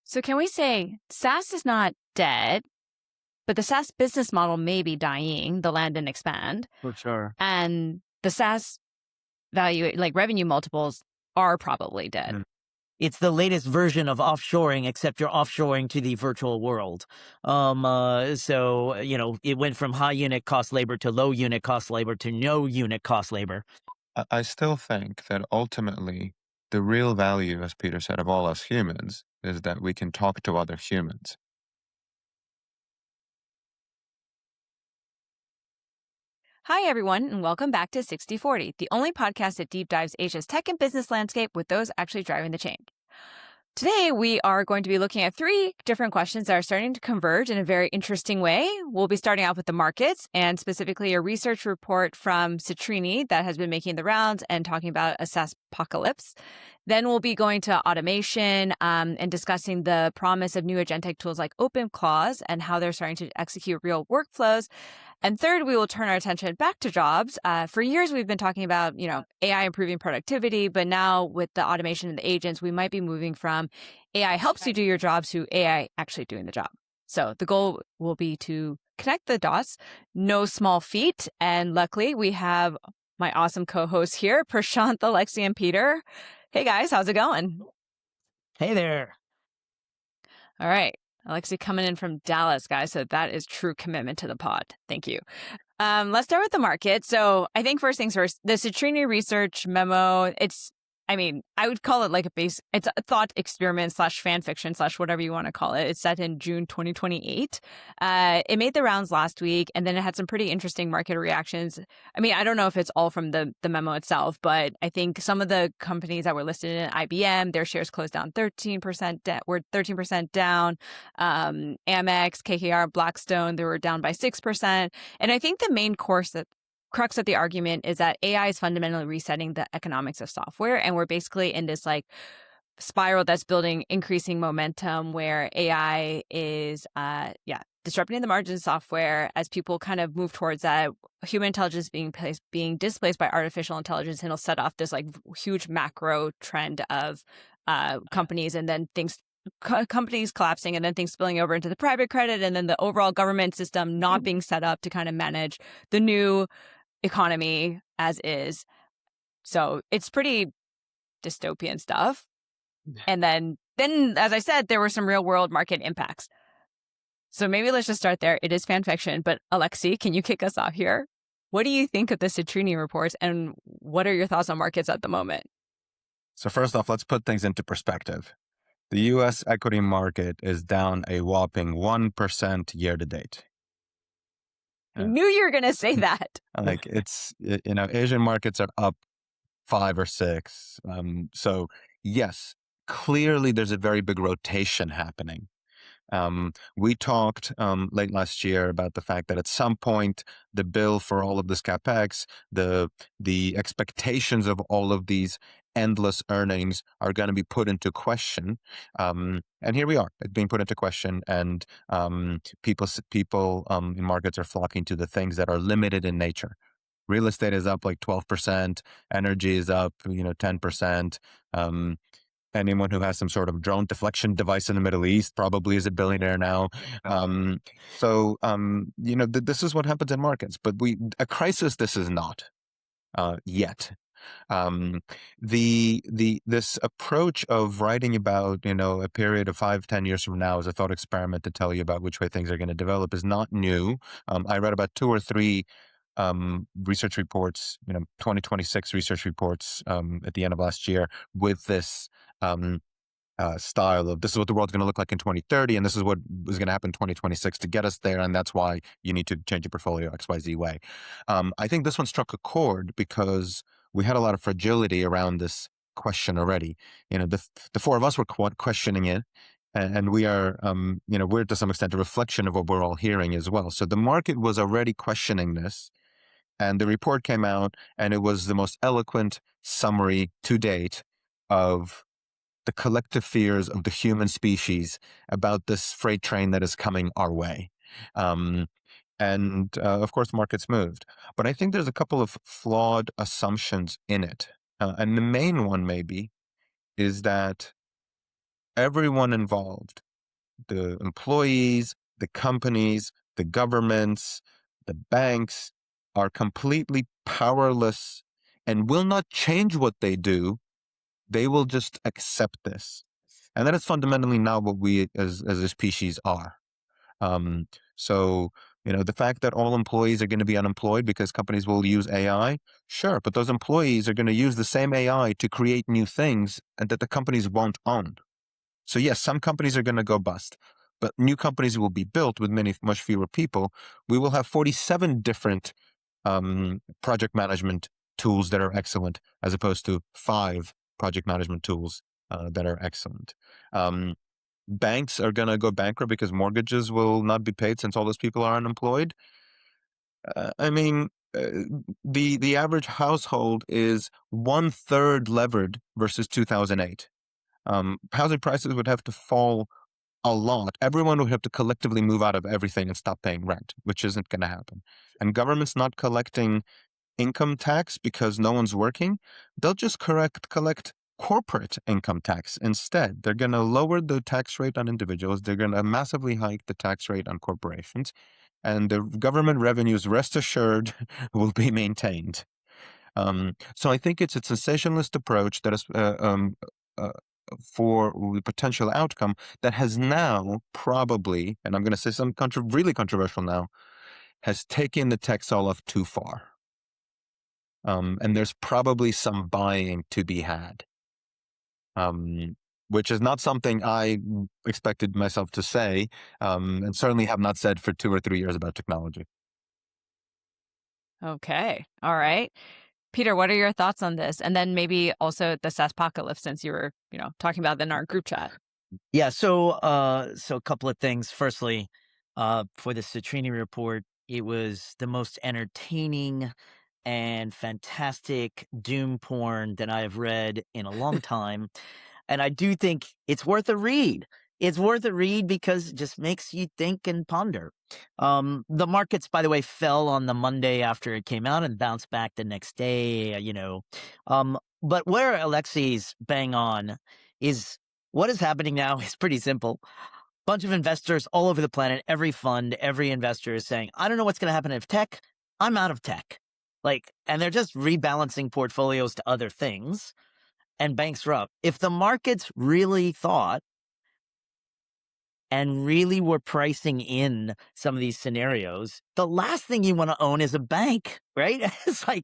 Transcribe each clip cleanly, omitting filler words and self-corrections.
So can we say SaaS is not dead, but the SaaS business model may be dying, the land and expand, For sure. and the SaaS value, like revenue multiples, are probably dead. Mm. It's the latest version of offshoring, except you're offshoring to the virtual world. So, it went from high unit cost labor to low unit cost labor to no unit cost labor. I still think that ultimately the real value, as Peter said, of all us humans is that we can talk to other humans. Hi, everyone, and welcome back to 6040, the only podcast that deep dives Asia's tech and business landscape with those actually driving the change. Today, we are going to be looking at 3 different questions that are starting to converge in a very interesting way. We'll be starting off with the markets and specifically a research report from Citrini that has been making the rounds and talking about a SaaSpocalypse. Then we'll be going to automation and discussing the promise of new agentic tools like OpenClaw and how they're starting to execute real workflows. And third, we will turn our attention back to jobs. For years, we've been talking about, AI improving productivity, but now with the automation and the agents, we might be moving from AI helps you do your jobs to AI actually doing the job. So the goal will be to connect the dots, no small feat. And luckily, we have my awesome co-hosts here, Prashanth, Alexi, and Peter. Hey, guys, how's it going? Hey there. All right. Alexi coming in from Dallas, guys. So that is true commitment to the pod. Thank you. Let's start with the market. So I think first things first, the Citrini research memo, I would call it like it's a thought experiment / fan fiction / whatever you want to call it. It's set in June 2028. It made the rounds last week, and then it had some pretty interesting market reactions. I don't know if it's all from the memo itself, but I think some of the companies that were listed in IBM, their shares closed down 13%, were 13% down. Amex, KKR, Blackstone, they were down by 6%. And I think the main crux of the argument is that AI is fundamentally resetting the economics of software. And we're basically in this spiral that's building increasing momentum where AI is, disrupting the margins of software as people kind of move towards that human intelligence being displaced by artificial intelligence. And it'll set off this huge macro trend of companies and then companies collapsing and then things spilling over into the private credit and then the overall government system not being set up to kind of manage the new economy as is. So it's pretty dystopian stuff. And then as I said, there were some real world market impacts. So maybe let's just start there. It is fan fiction, but Alexi, can you kick us off here? What do you think of the Citrini reports and what are your thoughts on markets at the moment? So first off, let's put things into perspective. The U.S. equity market is down a whopping 1% year to date. I knew you were going to say that. Asian markets are up 5 or 6. So yes, clearly there's a very big rotation happening. We talked late last year about the fact that at some point the bill for all of this capex, the expectations of all of these endless earnings are going to be put into question, and here we are. It's being put into question, and people in markets are flocking to the things that are limited in nature. Real estate is up like 12%. Energy is up, 10%. Anyone who has some sort of drone deflection device in the Middle East probably is a billionaire now. This is what happens in markets. But a crisis, this is not yet. This approach of writing about a period of 5-10 years from now as a thought experiment to tell you about which way things are going to develop is not new. I read about 2 or 3 research reports, 2026 research reports at the end of last year with this style of this is what the world's going to look like in 2030 and this is what is going to happen in 2026 to get us there, and that's why you need to change your portfolio XYZ way. I think this one struck a chord because we had a lot of fragility around this question already. The 4 of us were questioning it. And we are, we're to some extent a reflection of what we're all hearing as well. So the market was already questioning this. And the report came out, and it was the most eloquent summary to date of the collective fears of the human species about this freight train that is coming our way. Of course, markets moved. But I think there's a couple of flawed assumptions in it. And the main one maybe is that everyone involved, the employees, the companies, the governments, the banks, are completely powerless and will not change what they do. They will just accept this. And that is fundamentally not what we as a species are. So, the fact that all employees are going to be unemployed because companies will use AI, sure, but those employees are going to use the same AI to create new things and that the companies won't own. So yes, some companies are going to go bust, but new companies will be built with much fewer people. We will have 47 different project management tools that are excellent, as opposed to 5 project management tools that are excellent. Banks are going to go bankrupt because mortgages will not be paid since all those people are unemployed. The average household is 1/3 levered versus 2008. Housing prices would have to fall a lot. Everyone would have to collectively move out of everything and stop paying rent, which isn't going to happen. And government's not collecting income tax because no one's working. They'll just collect corporate income tax instead. They're going to lower the tax rate on individuals. They're going to massively hike the tax rate on corporations. And the government revenues, rest assured, will be maintained. So I think it's a sensationalist approach that is for the potential outcome that has now probably, and I'm going to say something really controversial now, has taken the tech sell-off too far. And there's probably some buying to be had, which is not something I expected myself to say, and certainly have not said for 2 or 3 years about technology. Okay. All right. Peter, what are your thoughts on this? And then maybe also the SaaSpocalypse, since you were, talking about that in our group chat. Yeah. So a couple of things. Firstly, for the Citrini Report, it was the most entertaining and fantastic doom porn that I have read in a long time. And I do think it's worth a read. It's worth a read because it just makes you think and ponder. The markets, by the way, fell on the Monday after it came out and bounced back the next day, But where Alexei's bang on is what is happening now is pretty simple. Bunch of investors all over the planet, every fund, every investor is saying, I don't know what's going to happen if tech, I'm out of tech. And they're just rebalancing portfolios to other things, and banks are up. If the markets really thought and really were pricing in some of these scenarios, the last thing you want to own is a bank, right? It's like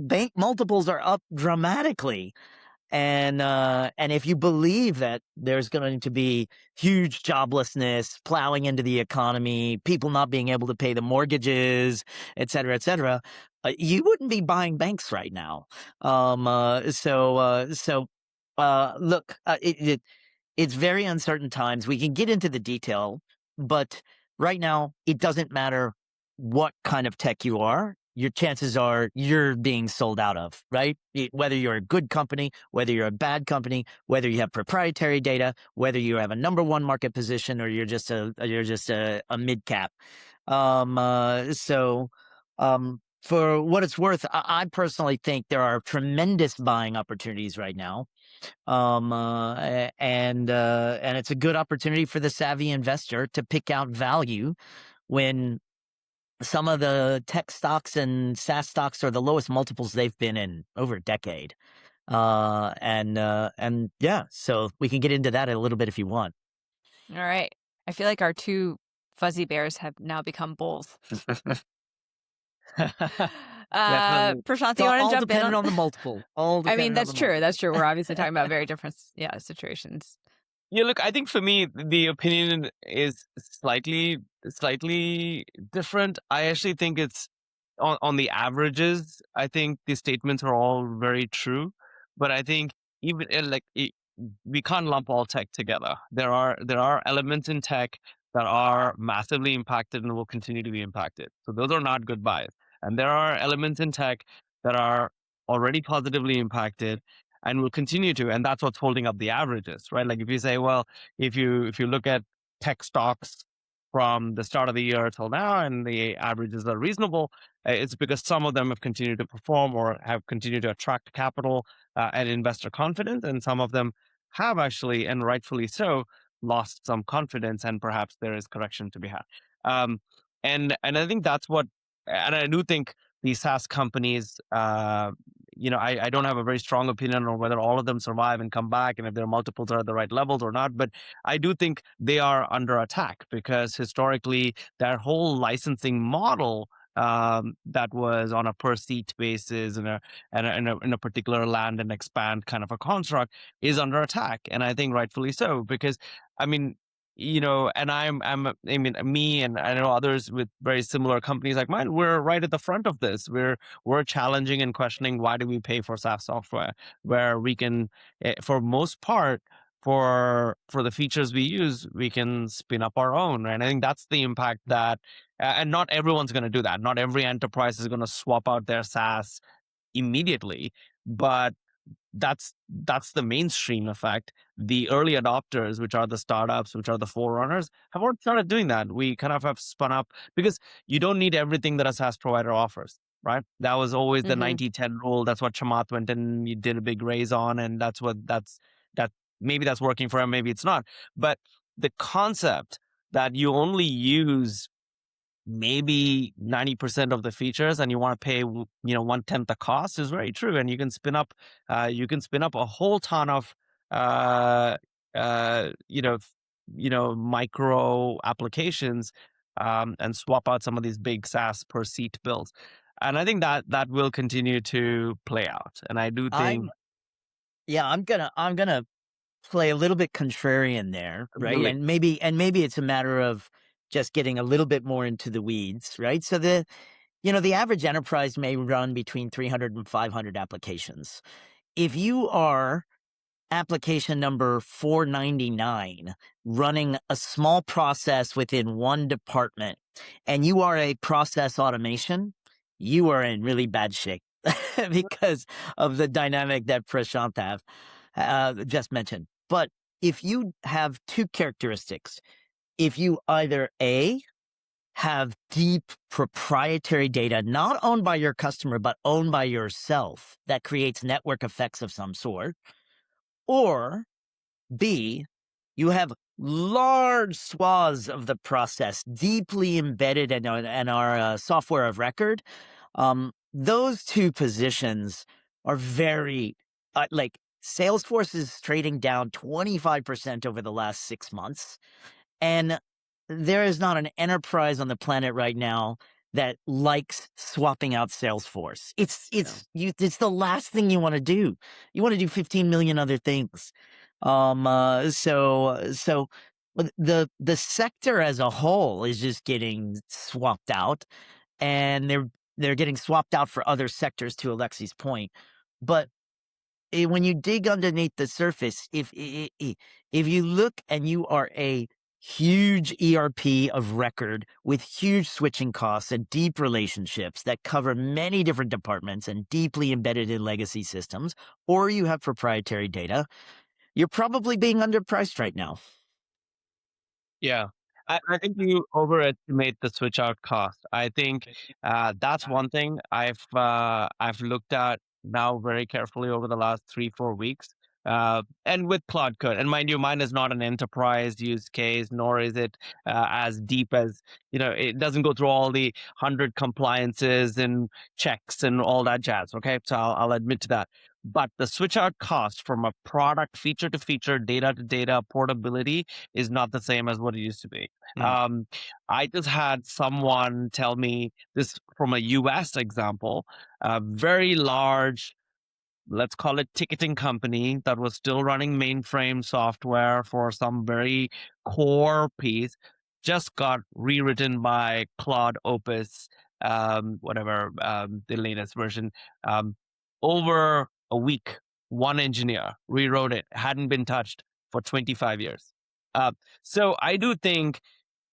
bank multiples are up dramatically. And if you believe that there's going to be huge joblessness plowing into the economy, people not being able to pay the mortgages, et cetera, you wouldn't be buying banks right now. Look, it's very uncertain times. We can get into the detail, but right now it doesn't matter what kind of tech you are. Your chances are you're being sold out of, right? Whether you're a good company, whether you're a bad company, whether you have proprietary data, whether you have a number one market position, or you're just a mid cap. For what it's worth, I personally think there are tremendous buying opportunities right now. And it's a good opportunity for the savvy investor to pick out value when some of the tech stocks and SaaS stocks are the lowest multiples they've been in over a decade. Yeah, so we can get into that a little bit if you want. All right. I feel like our two fuzzy bears have now become bulls. Prashanth, you want to jump in on the multiple? That's true. That's true. We're obviously talking about very different, situations. Yeah, look, I think for me, the opinion is slightly different. I actually think it's on the averages. I think the statements are all very true, but I think even we can't lump all tech together. There are elements in tech that are massively impacted and will continue to be impacted. So those are not good buys. And there are elements in tech that are already positively impacted and will continue to, and that's what's holding up the averages, right? Like if you say, well, if you look at tech stocks from the start of the year till now and the averages are reasonable, it's because some of them have continued to perform or have continued to attract capital and investor confidence, and some of them have actually, and rightfully so, lost some confidence, and perhaps there is correction to be had. Um, and I think that's what, and I do think these SaaS companies, I don't have a very strong opinion on whether all of them survive and come back, and if their multiples are at the right levels or not. But I do think they are under attack because historically, their whole licensing model that was on a per seat basis and in a particular land and expand kind of a construct is under attack, and I think rightfully so. Because I mean, and me and I know others with very similar companies like mine, we're right at the front of this. We're challenging and questioning, why do we pay for SaaS software where we can, for most part, for the features we use, we can spin up our own, right? And I think that's the impact that, and not everyone's going to do that. Not every enterprise is going to swap out their SaaS immediately, but that's the mainstream effect. The early adopters, which are the startups, which are the forerunners, have already started doing that. We kind of have spun up, because you don't need everything that a SaaS provider offers, right? That was always the 90-10 rule. That's what Chamath went and you did a big raise on, and that maybe that's working for him, maybe it's not. But the concept that you only use maybe 90% of the features and you want to pay 1/10 the cost is very true. And you can spin up a whole ton of micro applications and swap out some of these big SaaS per seat bills. And I think that will continue to play out. And I do think I'm gonna play a little bit contrarian there, right? really, And maybe it's a matter of just getting a little bit more into the weeds, right? So the average enterprise may run between 300 and 500 applications. If you are application number 499 running a small process within one department and you are a process automation, you are in really bad shape because of the dynamic that Prashanth just mentioned. But if you have two characteristics, if you either A, have deep proprietary data not owned by your customer but owned by yourself that creates network effects of some sort, or B, you have large swaths of the process deeply embedded in our software of record. Those two positions are very, like Salesforce is trading down 25% over the last 6 months. And there is not an enterprise on the planet right now that likes swapping out Salesforce. It's the last thing you want to do. You want to do 15 million other things. So the sector as a whole is just getting swapped out, and they're getting swapped out for other sectors, to Alexi's point. But when you dig underneath the surface, if you look and you are a huge ERP of record with huge switching costs and deep relationships that cover many different departments and deeply embedded in legacy systems, or you have proprietary data, you're probably being underpriced right now. yeah. I think you overestimate the switch out cost. I think that's one thing I've looked at now very carefully over the last 3-4 weeks. And with Claude Code, and mind you, mine is not an enterprise use case, nor is it as deep as, it doesn't go through all the 100 compliances and checks and all that jazz. Okay, so I'll admit to that. But the switch out cost from a product feature to feature, data to data, portability is not the same as what it used to be. I just had someone tell me this from a US example, a very large, let's call it ticketing company that was still running mainframe software for some very core piece, just got rewritten by Claude Opus, the latest version, over a week. One engineer rewrote it, hadn't been touched for 25 years. So I do think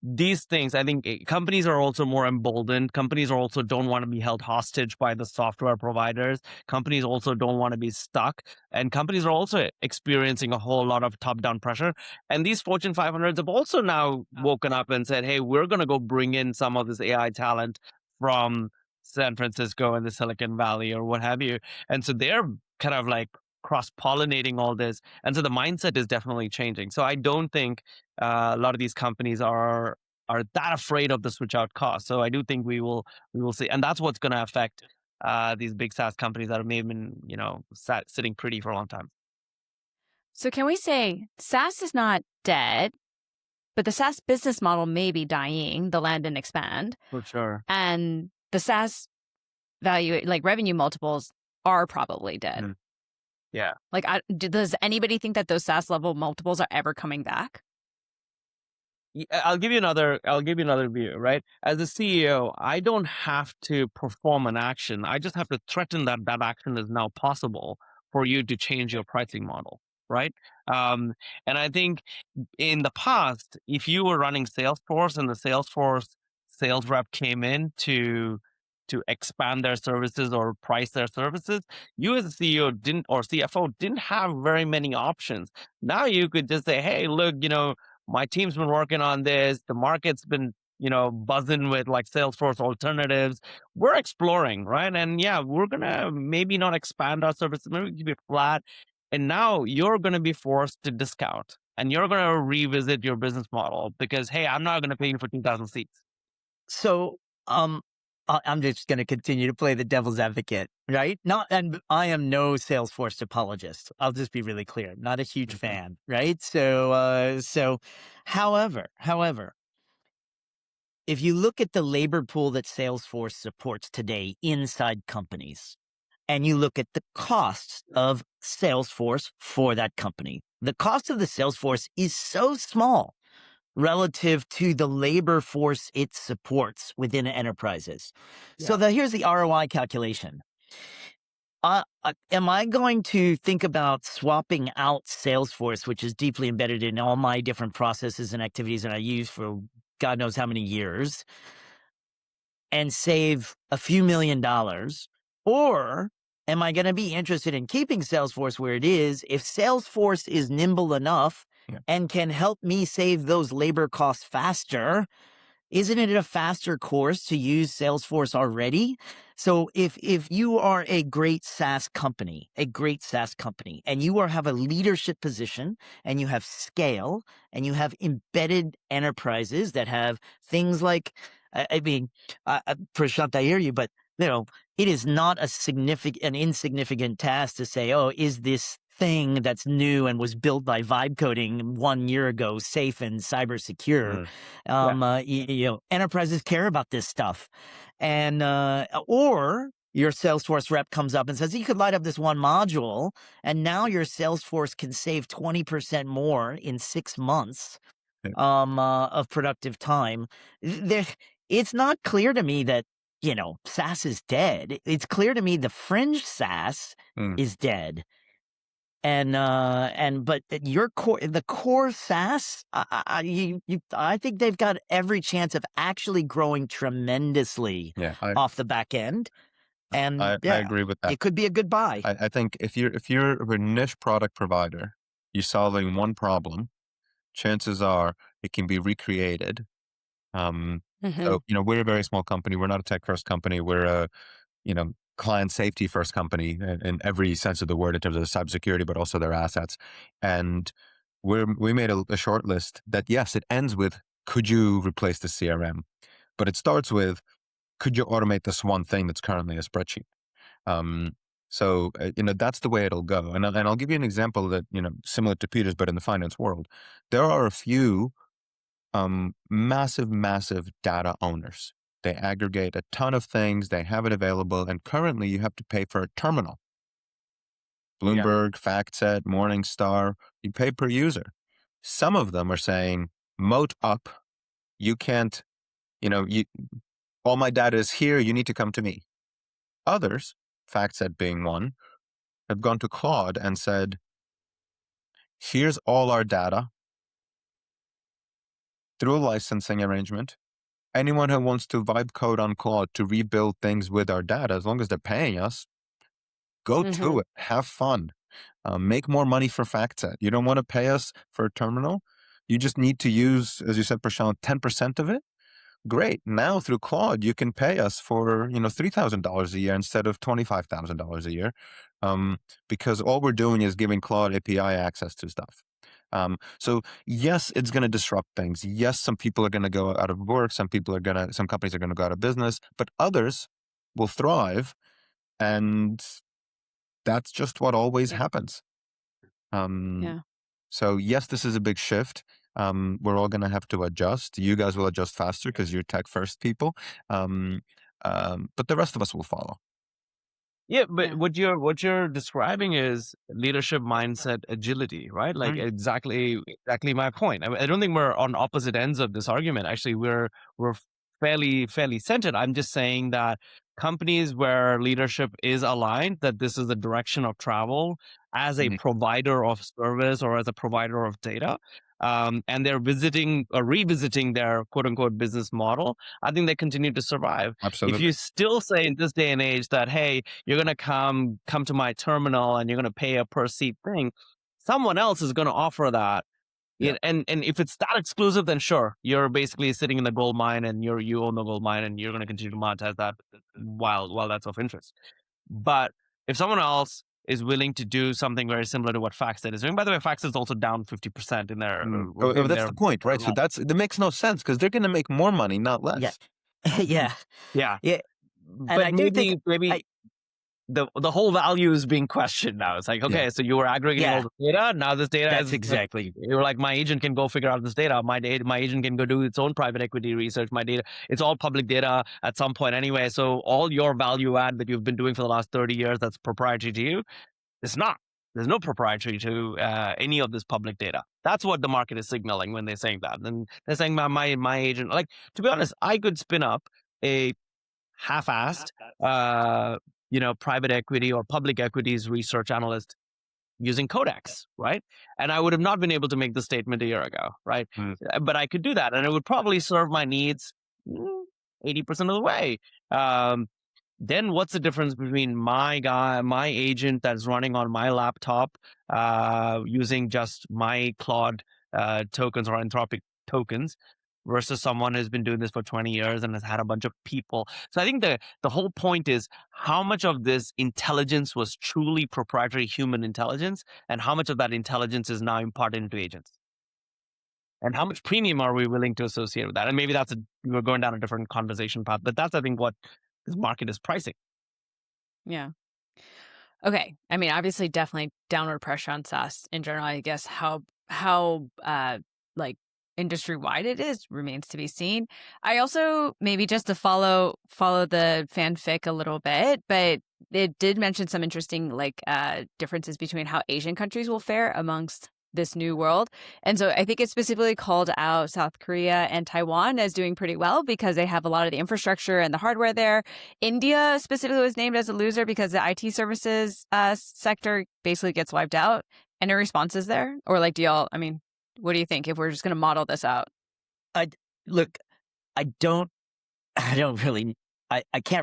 these things, I think companies are also more emboldened. Companies also don't want to be held hostage by the software providers. Companies also don't want to be stuck. And companies are also experiencing a whole lot of top-down pressure. And these Fortune 500s have also now woken up and said, hey, we're going to go bring in some of this AI talent from San Francisco and the Silicon Valley or what have you. And so they're kind of like cross-pollinating all this. And so the mindset is definitely changing. So I don't think a lot of these companies are that afraid of the switch out cost. So I do think we will see, and that's what's going to affect these big SaaS companies that have maybe been sitting pretty for a long time. So can we say SaaS is not dead, but the SaaS business model may be dying, the land and expand, For sure. and the SaaS value, like revenue multiples, are probably dead. Yeah. Like, does anybody think that those SaaS level multiples are ever coming back? I'll give you another view, right? As a CEO, I don't have to perform an action. I just have to threaten that action is now possible for you to change your pricing model, right? And I think in the past, if you were running Salesforce and the Salesforce sales rep came in to expand their services or price their services, you as a CEO or CFO didn't have very many options. Now you could just say, hey, look, my team's been working on this. The market's been, buzzing with like Salesforce alternatives. We're exploring, right? And yeah, we're going to maybe not expand our services, maybe keep it flat. And now you're going to be forced to discount and you're going to revisit your business model because, hey, I'm not going to pay you for 2,000 seats. So, I'm just going to continue to play the devil's advocate, right? And I am no Salesforce apologist. I'll just be really clear. I'm not a huge fan, right? So, however, if you look at the labor pool that Salesforce supports today inside companies, and you look at the costs of Salesforce for that company, the cost of the Salesforce is so small relative to the labor force it supports within enterprises. Yeah. So here's the ROI calculation. Am I going to think about swapping out Salesforce, which is deeply embedded in all my different processes and activities that I use for God knows how many years, and save a few $1 million? Or am I going to be interested in keeping Salesforce where it is if Salesforce is nimble enough and can help me save those labor costs faster? Isn't it a faster course to use Salesforce already? So if you are a great SaaS company, and you have a leadership position and you have scale and you have embedded enterprises that have things like, Prashanth, I hear you, but it is not an insignificant task to say, oh, is this thing that's new and was built by vibe coding 1 year ago safe and cyber secure? Enterprises care about this stuff. And or your Salesforce rep comes up and says, you could light up this one module and now your Salesforce can save 20% more in 6 months of productive time. It's not clear to me that SaaS is dead. It's clear to me the fringe SaaS is dead. But the core SaaS, I think they've got every chance of actually growing tremendously off the back end. And I agree with that. It could be a good buy. I think if you're a niche product provider, you're solving one problem, chances are it can be recreated. So we're a very small company. We're not a tech first company. We're a client safety first company in every sense of the word in terms of cybersecurity, but also their assets. And we made a short list that, yes, it ends with, could you replace the CRM? But it starts with, could you automate this one thing that's currently a spreadsheet? So that's the way it'll go. And I'll give you an example that, similar to Peter's, but in the finance world. There are a few massive data owners. They aggregate a ton of things. They have it available. And currently you have to pay for a terminal. Bloomberg, FactSet, Morningstar, you pay per user. Some of them are saying, moat up. You can't, all my data is here. You need to come to me. Others, FactSet being one, have gone to Claude and said, here's all our data through a licensing arrangement. Anyone who wants to vibe code on Claude to rebuild things with our data, as long as they're paying us, go to it. Have fun. Make more money for FactSet. You don't want to pay us for a terminal. You just need to use, as you said, Prashanth, 10% of it. great. Now through Claude, you can pay us for, $3,000 a year instead of $25,000 a year, because all we're doing is giving Claude API access to stuff. So yes, it's going to disrupt things. Yes, some people are going to go out of work. Some companies are going to go out of business, but others will thrive. And that's just what always happens. Yeah. So yes, this is a big shift. We're all going to have to adjust. You guys will adjust faster because you're tech first people. But the rest of us will follow. Yeah, but Yeah. what you're describing is leadership mindset agility, right? Like Right. exactly my point. I don't think we're on opposite ends of this argument. Actually, we're fairly centered. I'm just saying that companies where leadership is aligned, that this is the direction of travel as a Mhm. provider of service or as a provider of data, and they're visiting or revisiting their quote unquote business model, I think they continue to survive. If Absolutely. you still say in this day and age that, hey, you're going to come to my terminal and you're going to pay a per seat thing, someone else is going to offer that. Yeah. And if it's that exclusive, then sure, you're basically sitting in the gold mine and you own the gold mine and you're going to continue to monetize that while that's of interest. But if someone else is willing to do something very similar to what FactSet is doing, by the way, FactSet is also down 50% in their That's the point, right? So that makes no sense because they're going to make more money, not Yeah. less. Yeah. yeah. Yeah. And But I do think maybe the whole value is being questioned now. It's like, okay, so you were aggregating all the data. Now this data that's is exactly. you're like, my agent can go figure out this data. My agent can go do its own private equity research. My data, it's all public data at some point anyway. So all your value add that you've been doing for the last 30 years that's proprietary to you, it's not. There's no proprietary to any of this public data. That's what the market is signaling when they're saying that. And they're saying my agent, like, to be honest, I could spin up a half-assed, private equity or public equities research analyst using Codex, right? And I would have not been able to make the statement a year ago, right? But I could do that, and it would probably serve my needs 80% of the way. Then what's the difference between my agent that's running on my laptop using just my Claude tokens or Anthropic tokens versus someone who's been doing this for 20 years and has had a bunch of people? So I think the whole point is how much of this intelligence was truly proprietary human intelligence and how much of that intelligence is now imparted into agents. And how much premium are we willing to associate with that? And maybe we're going down a different conversation path, but that's, I think, what this market is pricing. Yeah. Okay. I mean, obviously, definitely downward pressure on SaaS in general. I guess how like industry wide it is remains to be seen. I also maybe just to follow the fanfic a little bit, but it did mention some interesting differences between how Asian countries will fare amongst this new world. And so I think it specifically called out South Korea and Taiwan as doing pretty well because they have a lot of the infrastructure and the hardware there. India specifically was named as a loser because the IT services sector basically gets wiped out. Any responses there? Or what do you think if we're just going to model this out? I can't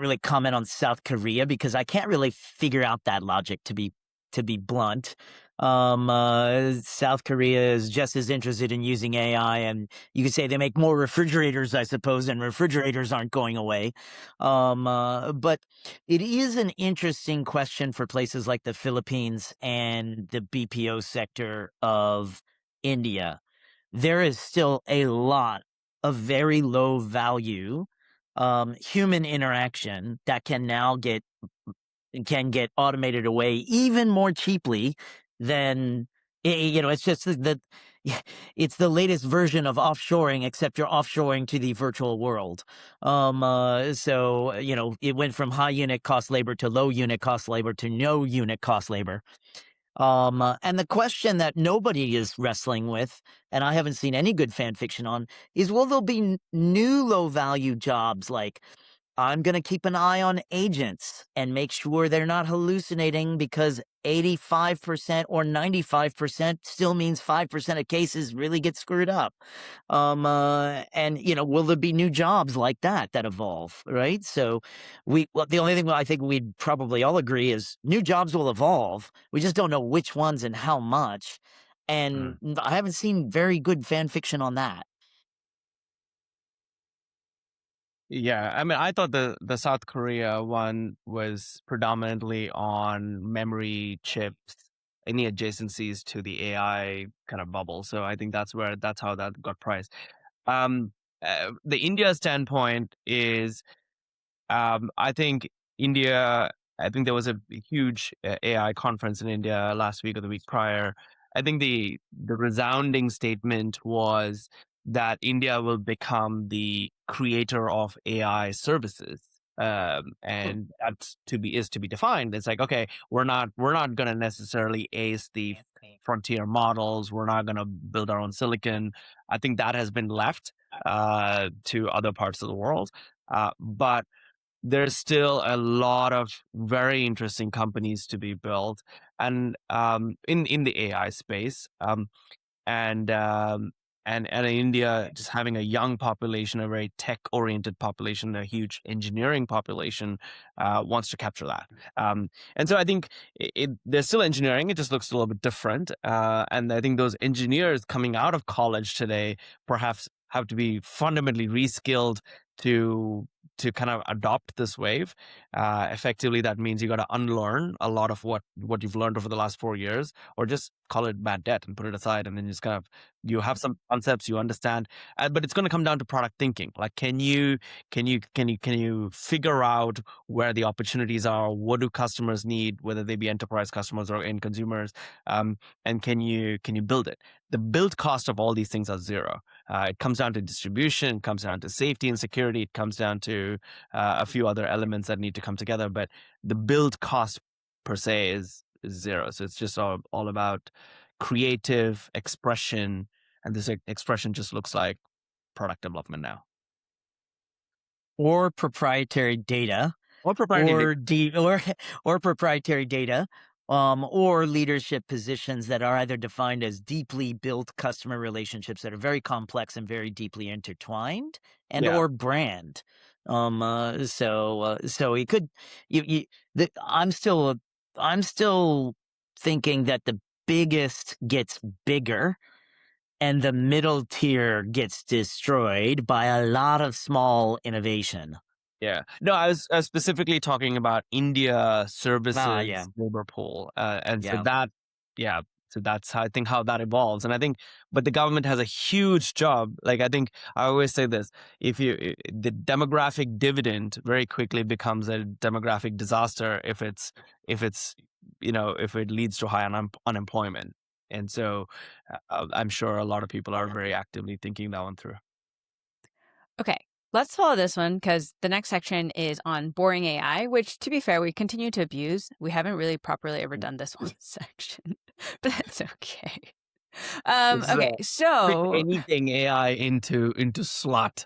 really comment on South Korea because I can't really figure out that logic to be blunt. South Korea is just as interested in using AI, and you could say they make more refrigerators, I suppose, and refrigerators aren't going away. But it is an interesting question for places like the Philippines and the BPO sector of India. There is still a lot of very low value human interaction that can now get automated away even more cheaply than it's just it's the latest version of offshoring, except you're offshoring to the virtual world. So it went from high unit cost labor to low unit cost labor to no unit cost labor. And the question that nobody is wrestling with, and I haven't seen any good fan fiction on, is will there be new low value jobs like I'm going to keep an eye on agents and make sure they're not hallucinating because 85% or 95% still means 5% of cases really get screwed up. And, will there be new jobs like that evolve, right? So the only thing I think we'd probably all agree is new jobs will evolve. We just don't know which ones and how much. And I haven't seen very good fan fiction on that. Yeah, I mean, I thought the South Korea one was predominantly on memory chips, any adjacencies to the AI kind of bubble. So I think that's how that got priced. Um, the India standpoint is I think India, I think there was a huge AI conference in India last week or the week prior. I think the resounding statement was that India will become the creator of AI services. And that's to be defined. It's like, okay, we're not going to necessarily ace the frontier models. We're not going to build our own silicon. I think that has been left to other parts of the world. But there's still a lot of very interesting companies to be built, and in the AI space, and um, and in India, just having a young population, a very tech-oriented population, a huge engineering population, wants to capture that. And so I think there's still engineering. It just looks a little bit different. And I think those engineers coming out of college today perhaps have to be fundamentally reskilled to kind of adopt this wave. Effectively, that means you got to unlearn a lot of what you've learned over the last 4 years, or just call it bad debt and put it aside, and then just kind of you have some concepts you understand, but it's going to come down to product thinking. Like, can you figure out where the opportunities are? What do customers need, whether they be enterprise customers or end consumers? And can you build it? The build cost of all these things are zero. It comes down to distribution, it comes down to safety and security, it comes down to a few other elements that need to come together. But the build cost per se is zero. So it's just all about creative expression, and this expression just looks like product development now, or proprietary data, or proprietary or proprietary data, or leadership positions that are either defined as deeply built customer relationships that are very complex and very deeply intertwined, and Yeah. or brand. So it could. I'm still thinking that the biggest gets bigger and the middle tier gets destroyed by a lot of small innovation. Yeah. No, I was specifically talking about India services yeah. labor pool. And so Yeah. so that's how I think how that evolves. And I think, but the government has a huge job. Like, I think I always say this, the demographic dividend very quickly becomes a demographic disaster if it leads to high unemployment. And so I'm sure a lot of people are very actively thinking that one through. Okay, let's follow this one because the next section is on boring AI, which, to be fair, we continue to abuse. We haven't really properly ever done this one section, but that's okay. Okay, so anything AI into slot.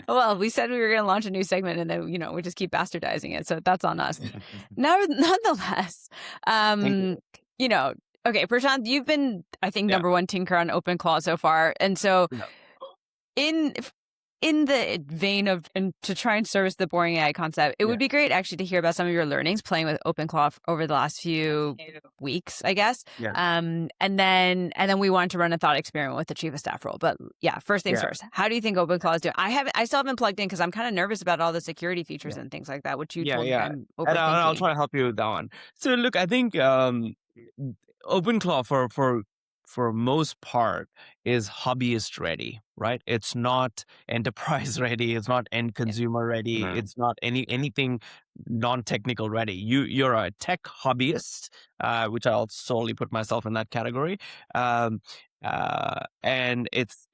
well, we said we were going to launch a new segment, and then we just keep bastardizing it. So that's on us. Nonetheless, okay, Prashanth, you've been, I think, number one tinker on OpenClaw so far, and so in the vein of and to try and service the boring AI concept, it would be great actually to hear about some of your learnings playing with OpenClaw over the last few weeks, I guess. Yeah. And then we wanted to run a thought experiment with the chief of staff role. But yeah, first things first. How do you think OpenClaw is doing? I still haven't plugged in because I'm kind of nervous about all the security features and things like that, which you told me I'm overthinking. And I'll try to help you with that one. So look, I think OpenClaw for most part is hobbyist ready, right? It's not enterprise ready. It's not end consumer ready. No. It's not anything non-technical ready. You're a tech hobbyist, which I'll solely put myself in that category. And it's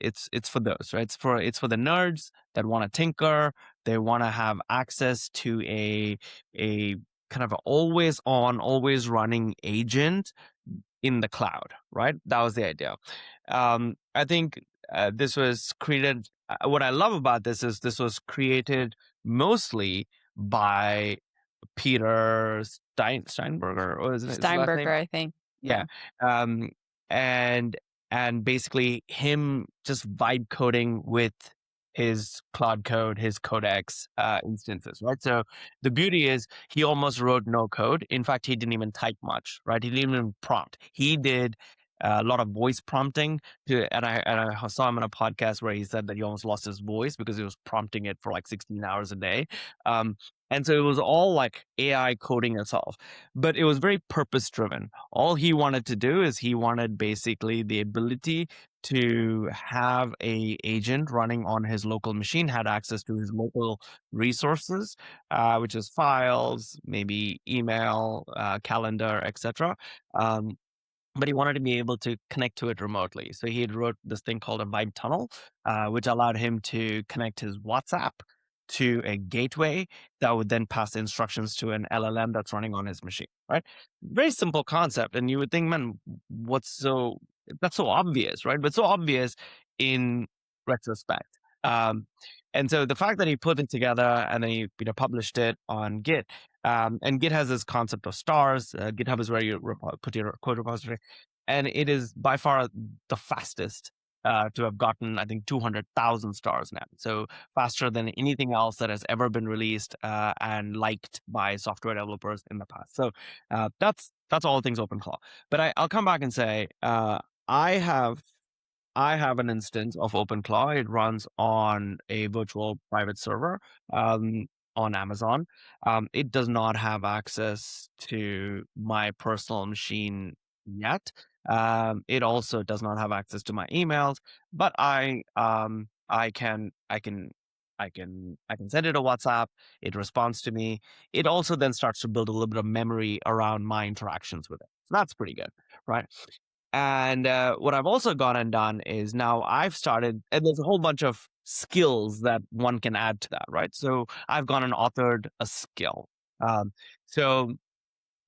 for those, right? It's for the nerds that want to tinker. They want to have access to a kind of always on, always running agent in the cloud, right? That was the idea. I think this was created. What I love about this is this was created mostly by Peter Steinberger, or is it Steinberger, I think. Yeah. And basically him just vibe coding with his Claude Code, his Codex instances, right? So the beauty is he almost wrote no code. In fact, he didn't even type much, right? He didn't even prompt. He did a lot of voice prompting. And I saw him on a podcast where he said that he almost lost his voice because he was prompting it for like 16 hours a day. And so it was all like AI coding itself, but it was very purpose driven. All he wanted to do is he wanted basically the ability to have a agent running on his local machine, had access to his local resources, which is files, maybe email, calendar, etc. But he wanted to be able to connect to it remotely. So he had wrote this thing called a vibe tunnel, which allowed him to connect his WhatsApp to a gateway that would then pass the instructions to an LLM that's running on his machine, right? Very simple concept. And you would think, man, that's so obvious, right? But so obvious in retrospect. And so the fact that he put it together and then he published it on Git, and Git has this concept of stars. GitHub is where you put your code repository, and it is by far the fastest to have gotten, I think, 200,000 stars now. So faster than anything else that has ever been released and liked by software developers in the past. So that's all things OpenClaw. But I'll come back and say I have an instance of OpenClaw. It runs on a virtual private server on Amazon. It does not have access to my personal machine yet. It also does not have access to my emails, but I can send it a WhatsApp. It responds to me. It also then starts to build a little bit of memory around my interactions with it. So that's pretty good, right? And what I've also gone and done is now I've started, and there's a whole bunch of skills that one can add to that, right? So I've gone and authored a skill. So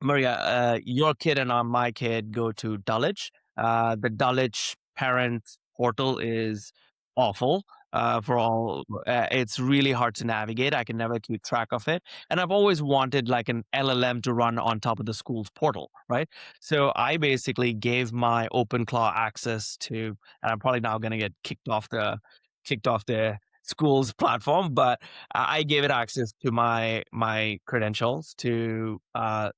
Maria, your kid and my kid go to Dulwich. The Dulwich parent portal is awful. For all, it's really hard to navigate. I can never keep track of it. And I've always wanted like an LLM to run on top of the school's portal, right? So I basically gave my OpenClaw access to, and I'm probably now going to get kicked off the school's platform, but I gave it access to my credentials to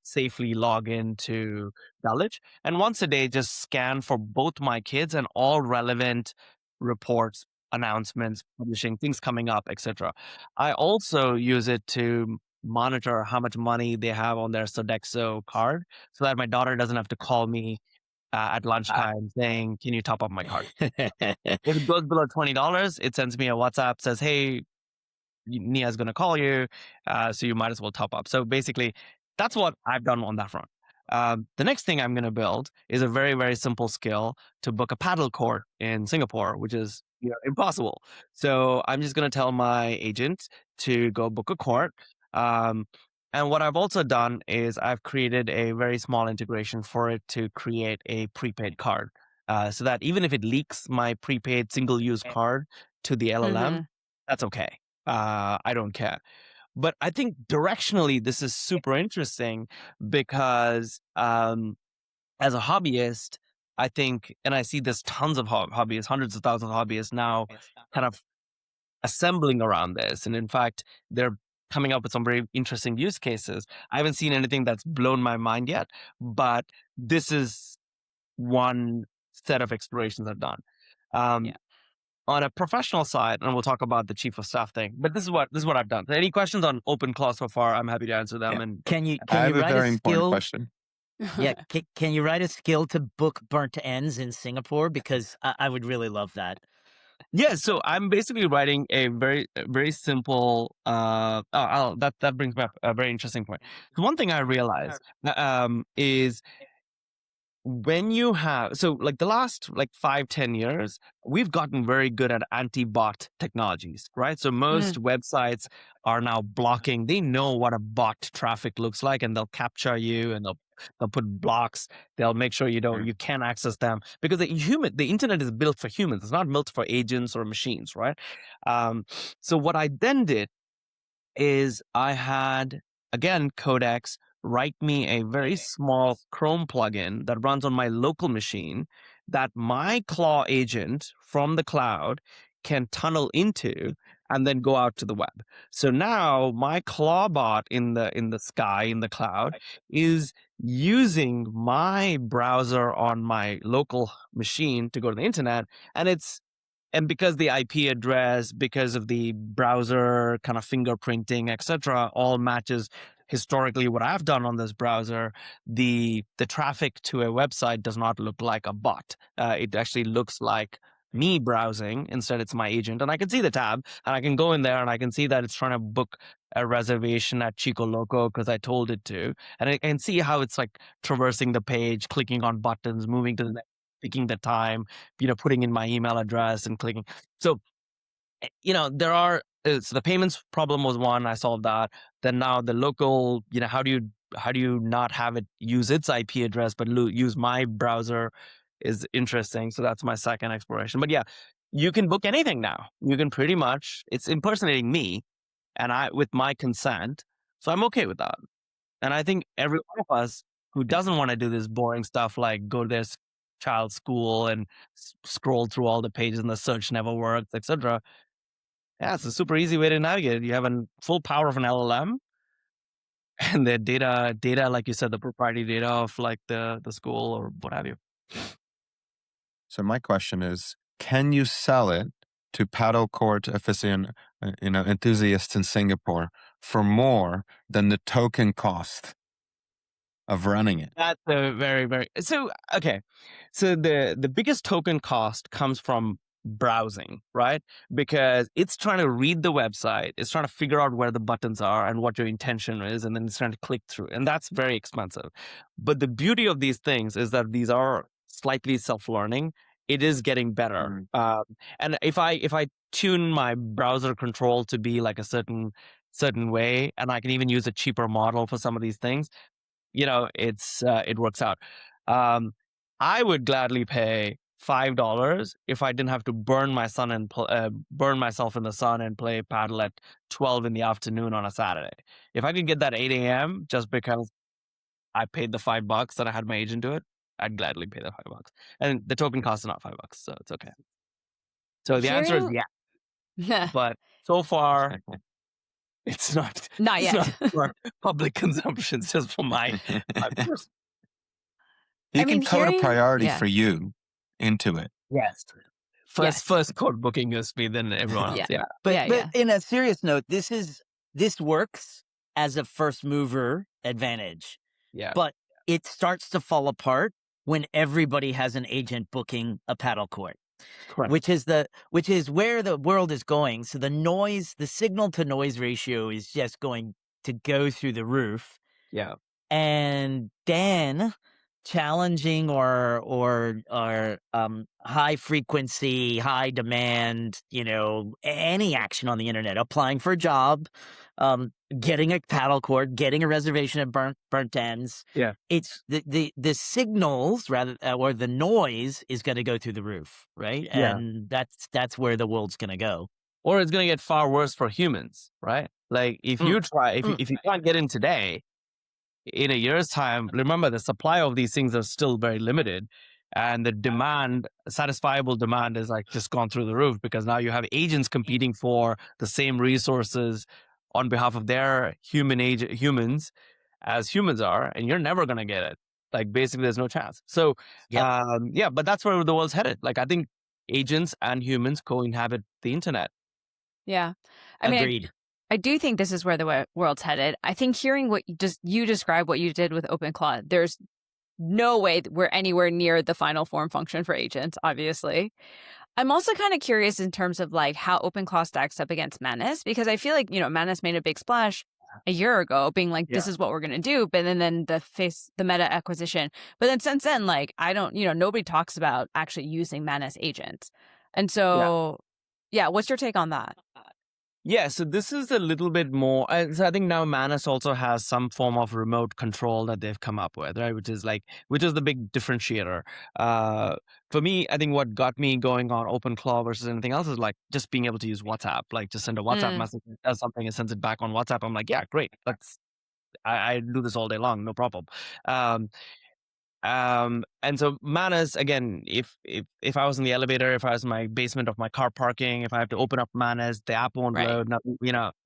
safely log into Dulwich, and once a day just scan for both my kids and all relevant reports, announcements, publishing, things coming up, etc. I also use it to monitor how much money they have on their Sodexo card so that my daughter doesn't have to call me at lunchtime saying, can you top up my card? If it goes below $20, it sends me a WhatsApp, says, hey, Nia's going to call you, so you might as well top up. So basically, that's what I've done on that front. The next thing I'm going to build is a very, very simple skill to book a padel court in Singapore, which is impossible. So I'm just going to tell my agent to go book a court. And what I've also done is I've created a very small integration for it to create a prepaid card, so that even if it leaks my prepaid single-use card to the LLM, that's okay. I don't care. But I think directionally, this is super interesting because as a hobbyist, I think, and I see there's tons of hobbyists, hundreds of thousands of hobbyists now kind of assembling around this. And in fact, they're coming up with some very interesting use cases. I haven't seen anything that's blown my mind yet, but this is one set of explorations I've done. On a professional side, and we'll talk about the chief of staff thing, but this is what I've done. Any questions on OpenClaw so far? I'm happy to answer them. Yeah. And Can you I have a write very a important skill? question. Yeah, can you write a skill to book burnt ends in Singapore? Because I would really love that. yeah, so I'm basically writing a very, very simple. That brings me up a very interesting point. So one thing I realized is when you have, so like the last like 5-10 years, we've gotten very good at anti-bot technologies, right? So most websites are now blocking. They know what a bot traffic looks like, and they'll capture you, and they'll put blocks. They'll make sure you can't access them, because the internet is built for humans. It's not built for agents or machines, right? So what I then did is I had, again, Codex write me a very small Chrome plugin that runs on my local machine that my Claw agent from the cloud can tunnel into and then go out to the web. So now my Claw bot in the sky, in the cloud, is using my browser on my local machine to go to the internet, and because the IP address, because of the browser kind of fingerprinting, etc., all matches historically what I've done on this browser, the traffic to a website does not look like a bot. It actually looks like me browsing. Instead, it's my agent, and I can see the tab, and I can go in there, and I can see that it's trying to book a reservation at Chico Loco because I told it to, and I can see how it's like traversing the page, clicking on buttons, moving to the next, picking the time, putting in my email address and clicking. So, there are, so the payments problem was one, I solved that. Then now the local, how do you not have it use its IP address, but use my browser is interesting. So that's my second exploration. But yeah, you can book anything now. You can pretty much, it's impersonating me and with my consent. So I'm okay with that. And I think every one of us who doesn't want to do this boring stuff like go to their child's school and scroll through all the pages and the search never works, etc. Yeah, it's a super easy way to navigate. You have a full power of an LLM, and the data, like you said, the proprietary data of like the school or what have you. So my question is, can you sell it to paddle court enthusiasts in Singapore for more than the token cost of running it? That's a very, very, so, okay. So the biggest token cost comes from browsing, right? Because it's trying to read the website, it's trying to figure out where the buttons are and what your intention is, and then it's trying to click through. And that's very expensive. But the beauty of these things is that these are slightly self-learning. It is getting better. And if I tune my browser control to be like a certain way, and I can even use a cheaper model for some of these things, it works out. I would gladly pay $5 if I didn't have to burn myself in the sun and play padel at 12 in the afternoon on a Saturday. If I could get that 8 a.m. just because I paid the $5 that I had my agent do it, I'd gladly pay the $5. And the token cost is not $5, so it's okay. So the answer is yeah. But so far, it's not. Not it's yet. not for public consumption. It's just for my personal. You can code a priority for you into it. Yes. First code booking is me, then everyone else. Yeah. But in a serious note, this works as a first mover advantage. Yeah. But it starts to fall apart when everybody has an agent booking a paddle court. Correct. Which is where the world is going. So the signal to noise ratio is just going to go through the roof. Yeah. And Dan challenging or high frequency, high demand, any action on the internet, applying for a job, getting a paddle court, getting a reservation at Burnt Ends. Yeah. It's the signals or the noise is going to go through the roof, right? Yeah. And that's where the world's going to go. Or it's going to get far worse for humans, right? Like if you can't get in today, in a year's time, remember the supply of these things are still very limited, and the satisfiable demand is like just gone through the roof, because now you have agents competing for the same resources on behalf of their humans as humans are, and you're never going to get it. Like basically there's no chance. So but that's where the world's headed. Like I think agents and humans co-inhabit the internet. Yeah. Agreed. I do think this is where the world's headed. I think hearing what you describe what you did with OpenClaw, there's no way that we're anywhere near the final form function for agents, obviously. I'm also kind of curious in terms of like how OpenClaw stacks up against Manus, because I feel like, Manus made a big splash a year ago being like, this is what we're going to do. But then the Meta acquisition. But then since then, like, I don't, nobody talks about actually using Manus agents. And so, what's your take on that? Yeah, so this is a little bit more. So I think now Manus also has some form of remote control that they've come up with, right? Which is the big differentiator. For me, I think what got me going on OpenClaw versus anything else is like just being able to use WhatsApp, like just send a WhatsApp message, it does something, and sends it back on WhatsApp. I'm like, yeah, great. I do this all day long, no problem. And so manners, again, if I was in the elevator, if I was in my basement of my car parking, if I have to open up manners, the app won't Right. load.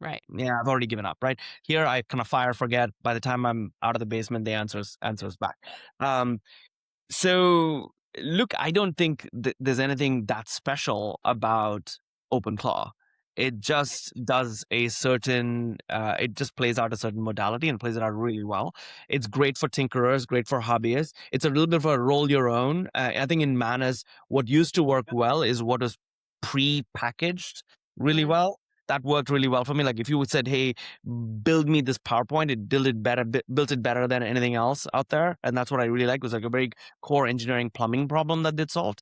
Right. Yeah, I've already given up. Right here, I kind of fire forget. By the time I'm out of the basement, the answers back. So look, I don't think there's anything that special about OpenClaw. It just does a certain, it just plays out a certain modality and plays it out really well. It's great for tinkerers, great for hobbyists. It's a little bit of a roll your own. I think in Manners, what used to work well is what is pre-packaged really well. That worked really well for me. Like if you said, hey, build me this PowerPoint, it built it better than anything else out there. And that's what I really liked. It was like a very core engineering plumbing problem that they'd solved.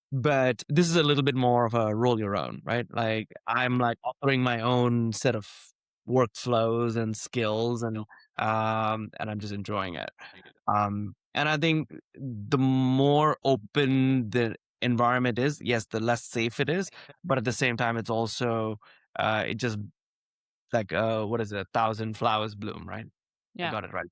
But this is a little bit more of a roll your own, right? Like I'm like authoring my own set of workflows and skills, and I'm just enjoying it. And I think the more open the environment is, yes, the less safe it is. But at the same time, it's also it just like what is it? 1,000 flowers bloom, right? Yeah. I got it right.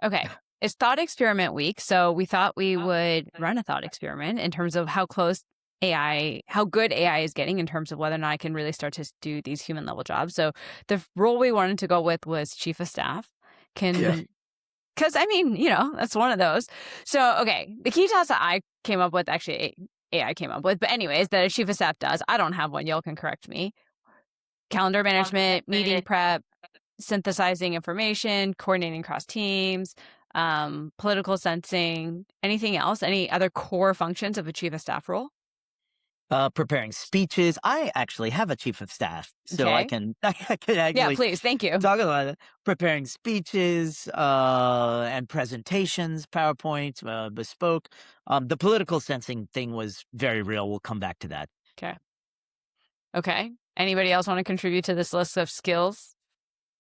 Okay. It's thought experiment week, so we thought we would run a thought experiment in terms of how good AI is getting in terms of whether or not I can really start to do these human level jobs. So the role we wanted to go with was chief of staff. Because I mean, that's one of those. So, okay, the key task that I came up with, actually AI came up with, but anyways, that a chief of staff does, I don't have one, y'all can correct me. Calendar management, meeting prep, synthesizing information, coordinating across teams, political sensing, anything else, any other core functions of a chief of staff role? Preparing speeches. I actually have a chief of staff, so I Okay. can actually Yeah, please. Thank you. talk about it. Preparing speeches and presentations, PowerPoint, bespoke. The political sensing thing was very real. We'll come back to that. Okay. Anybody else want to contribute to this list of skills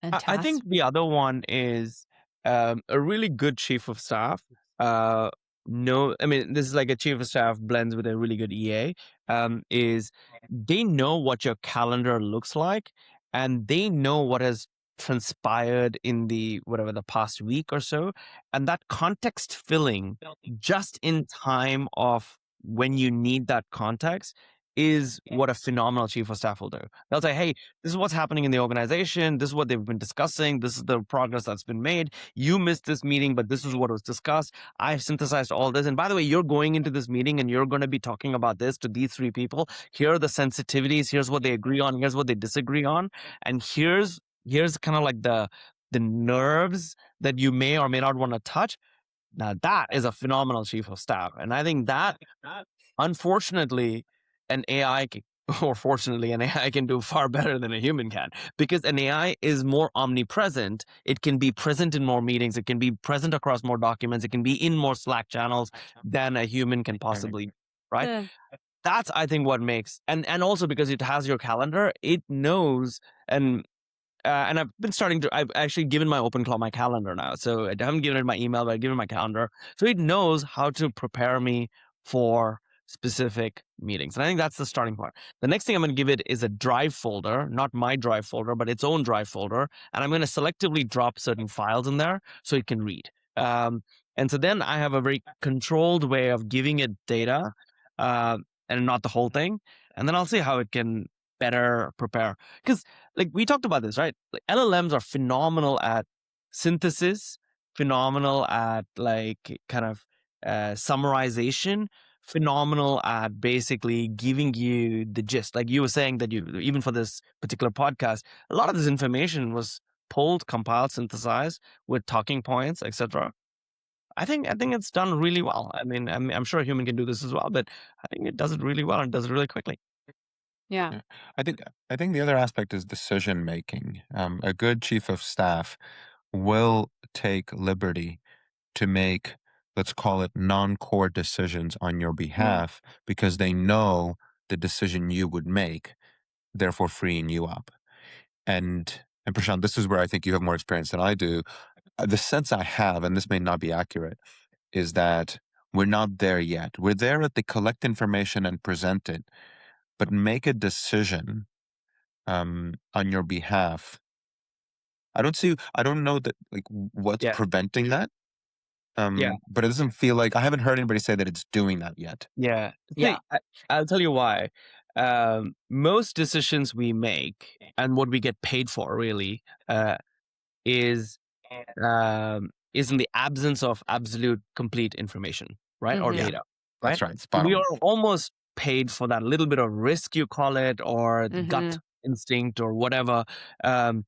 and tasks? I think the other one is a really good chief of staff. No, I mean, this is like a chief of staff blends with a really good EA. Is they know what your calendar looks like, and they know what has transpired in the past week or so, and that context filling just in time of when you need that context is what a phenomenal chief of staff will do. They'll say, hey, this is what's happening in the organization. This is what they've been discussing. This is the progress that's been made. You missed this meeting, but this is what was discussed. I've synthesized all this. And by the way, you're going into this meeting and you're going to be talking about this to these 3 people. Here are the sensitivities. Here's what they agree on. Here's what they disagree on. And here's kind of like the nerves that you may or may not want to touch. Now that is a phenomenal chief of staff. And I think that, unfortunately, an AI or fortunately, an AI can do far better than a human can, because an AI is more omnipresent. It can be present in more meetings. It can be present across more documents. It can be in more Slack channels than a human can possibly, right? Yeah. That's, I think, what makes, and also because it has your calendar, it knows, and I've actually given my OpenClaw my calendar now. So I haven't given it my email, but I've given it my calendar. So it knows how to prepare me for specific meetings. And I think that's the starting point. The next thing I'm going to give it is a drive folder, not my drive folder, but its own drive folder. And I'm going to selectively drop certain files in there so it can read. And so then I have a very controlled way of giving it data and not the whole thing. And then I'll see how it can better prepare. Because like we talked about this, right? Like LLMs are phenomenal at synthesis, phenomenal at like kind of summarization, phenomenal at basically giving you the gist. Like you were saying that you, even for this particular podcast, a lot of this information was pulled, compiled, synthesized with talking points, etc. I think it's done really well. I mean, I'm sure a human can do this as well, but I think it does it really well and does it really quickly. Yeah. I think the other aspect is decision making. A good chief of staff will take liberty to make, let's call it, non-core decisions on your behalf because they know the decision you would make, therefore freeing you up. And Prashanth, this is where I think you have more experience than I do. The sense I have, and this may not be accurate, is that we're not there yet. We're there at the collect information and present it, but make a decision on your behalf. I don't know that, like, what's preventing that. But it doesn't feel like, I haven't heard anybody say that it's doing that yet. Yeah. Yeah. I'll tell you why. Most decisions we make and what we get paid for really is in the absence of absolute complete information, right? Or Mhm. data, That's right? right. So Spot we on. are almost paid for that little bit of risk, you call it, or gut Mhm. instinct or whatever, to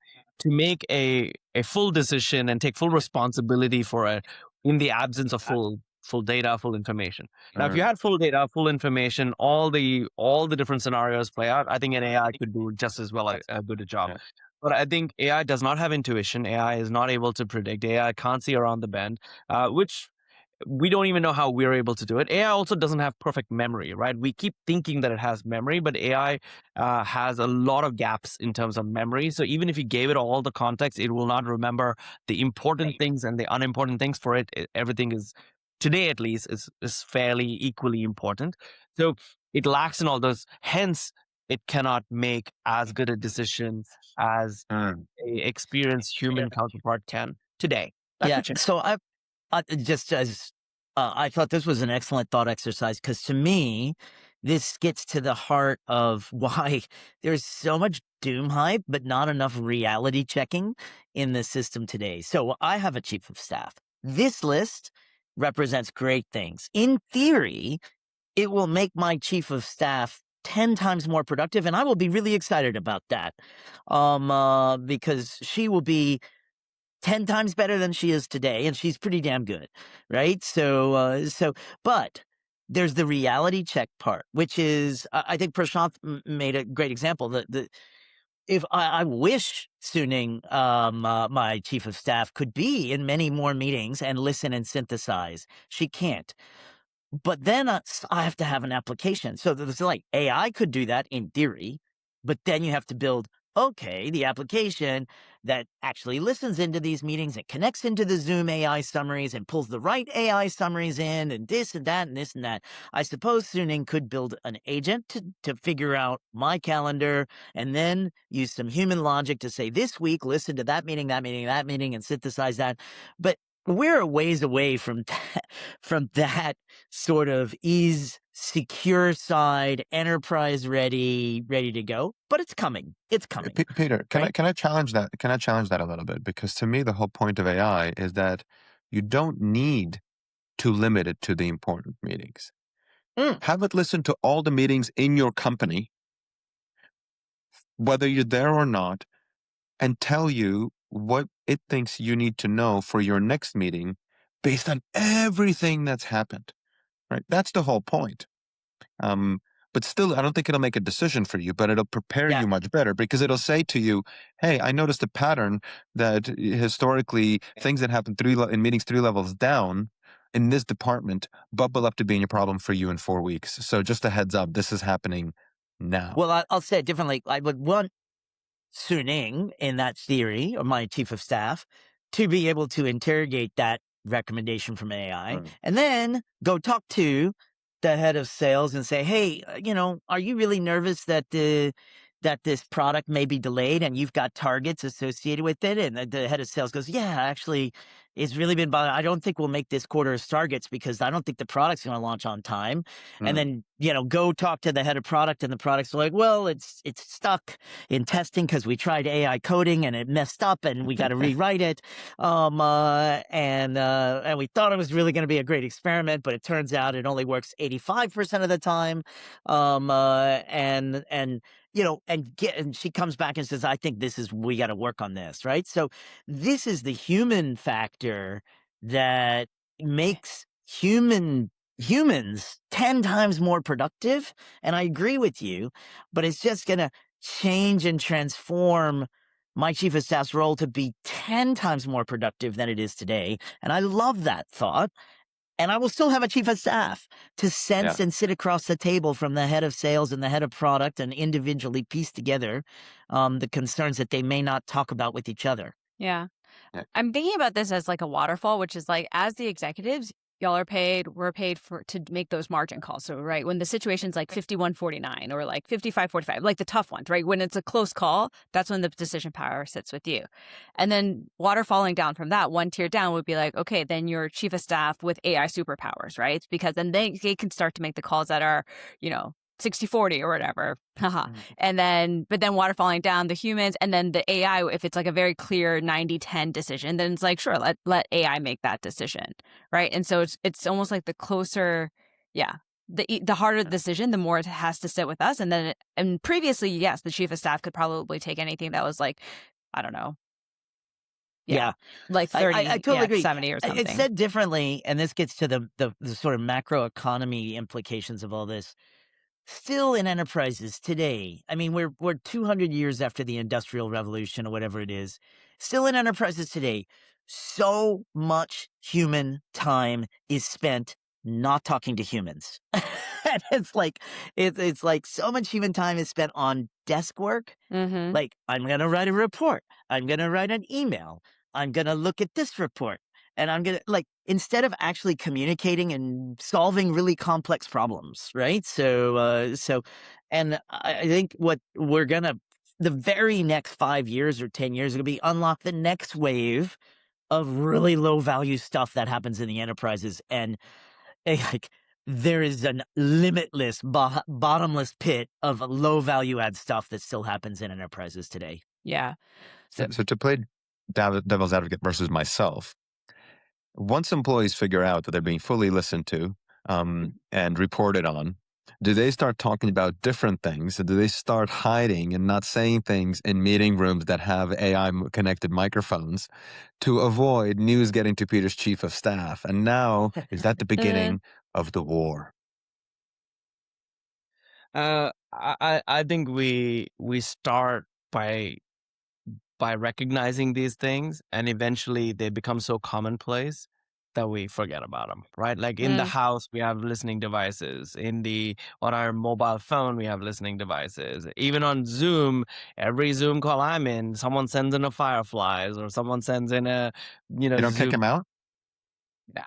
make a full decision and take full responsibility for it in the absence of full data, full information. Now, if you had full data, full information, all the different scenarios play out, I think an AI could do just as well a good a job. Yeah. But I think AI does not have intuition. AI is not able to predict. AI can't see around the bend, which we don't even know how we're able to do it. AI also doesn't have perfect memory, right? We keep thinking that it has memory, but AI has a lot of gaps in terms of memory. So even if you gave it all the context, it will not remember the important things and the unimportant things. For it, everything is, today at least, is fairly equally important. So it lacks in all those. Hence, it cannot make as good a decision as a experienced human counterpart can today. That Yeah. could change. So I thought this was an excellent thought exercise because to me, this gets to the heart of why there's so much doom hype, but not enough reality checking in the system today. So I have a chief of staff. This list represents great things. In theory, it will make my chief of staff 10 times more productive, and I will be really excited about that. Because she will be 10 times better than she is today, and she's pretty damn good, right? But there's the reality check part, which is, I think Prashanth made a great example. If I wish Suning, my chief of staff, could be in many more meetings and listen and synthesize. She can't. But then I have to have an application. So there's like AI could do that in theory, but then you have to build, okay, the application that actually listens into these meetings and connects into the Zoom AI summaries and pulls the right AI summaries in and this and that and this and that. I suppose Suning could build an agent to figure out my calendar and then use some human logic to say this week, listen to that meeting, that meeting, that meeting, and synthesize that. But we're a ways away from that sort of secure side, enterprise ready to go. But it's coming. It's coming. Peter, can right? can I challenge that? Can I challenge that a little bit? Because to me, the whole point of AI is that you don't need to limit it to the important meetings. Have it listen to all the meetings in your company, whether you're there or not, and tell you what it thinks you need to know for your next meeting based on everything that's happened. Right? That's the whole point. But still, I don't think it'll make a decision for you, but it'll prepare Yeah. you much better because it'll say to you, hey, I noticed a pattern that historically things that happen in meetings 3 levels down in this department bubble up to being a problem for you in 4 weeks. So just a heads up, this is happening now. Well, I'll say it differently. I would want Suning in that theory, or my chief of staff, to be able to interrogate that recommendation from AI and then go talk to the head of sales and say, hey, are you really nervous that this product may be delayed and you've got targets associated with it? And the head of sales goes, yeah, actually, it's really been bothering. I don't think we'll make this quarter's targets because I don't think the product's going to launch on time. And then, go talk to the head of product and the product's like, well, it's stuck in testing because we tried AI coding and it messed up and we got to rewrite it. And we thought it was really going to be a great experiment, but it turns out it only works 85% of the time. And she comes back and says, I think we got to work on this, right? So this is the human factor that makes humans 10 times more productive. And I agree with you, but it's just going to change and transform my chief of staff's role to be 10 times more productive than it is today. And I love that thought. And I will still have a chief of staff to sense and sit across the table from the head of sales and the head of product and individually piece together the concerns that they may not talk about with each other. Yeah. Yeah. I'm thinking about this as like a waterfall, which is like, as the executives, y'all are paid, we're paid to make those margin calls. So, right, when the situation's like 51-49 or like 55-45, like the tough ones, right? When it's a close call, that's when the decision power sits with you. And then waterfalling down from that, one tier down would be like, okay, then you're chief of staff with AI superpowers, right? Because then they can start to make the calls that are, 60-40 or whatever. Haha. And then, but then waterfalling down the humans and then the AI, if it's like a very clear 90-10 decision, then it's like, sure, let AI make that decision. Right. And so it's almost like the closer, the harder the decision, the more it has to sit with us. And then, and previously, yes, the chief of staff could probably take anything that was like, I don't know. Yeah. Like 30, I totally agree. 70 or something. It's said differently, and this gets to the sort of macroeconomy implications of all this. Still in enterprises today, I mean, we're 200 years after the Industrial Revolution or whatever it is. Still in enterprises today, so much human time is spent not talking to humans. And it's like so much human time is spent on desk work. Mm-hmm. Like, I'm going to write a report. I'm going to write an email. I'm going to look at this report. And I'm going to, like, instead of actually communicating and solving really complex problems, right? And I think what we're going to, the very next 5 years or 10 years, are going to be unlock the next wave of really low value stuff that happens in the enterprises. And like, there is an limitless, bottomless pit of low value add stuff that still happens in enterprises today. Yeah. So to play devil's advocate versus myself, once employees figure out that they're being fully listened to and reported on, do they start talking about different things? Do they start hiding and not saying things in meeting rooms that have AI connected microphones to avoid news getting to Peter's chief of staff? And now, is that the beginning of the war? I think we start by recognizing these things, and eventually they become so commonplace that we forget about them, right? Like in the house, we have listening devices. On our mobile phone, we have listening devices. Even on Zoom, every Zoom call I'm in, someone sends in a Fireflies or someone sends in a, You don't Zoom. kick them out? No.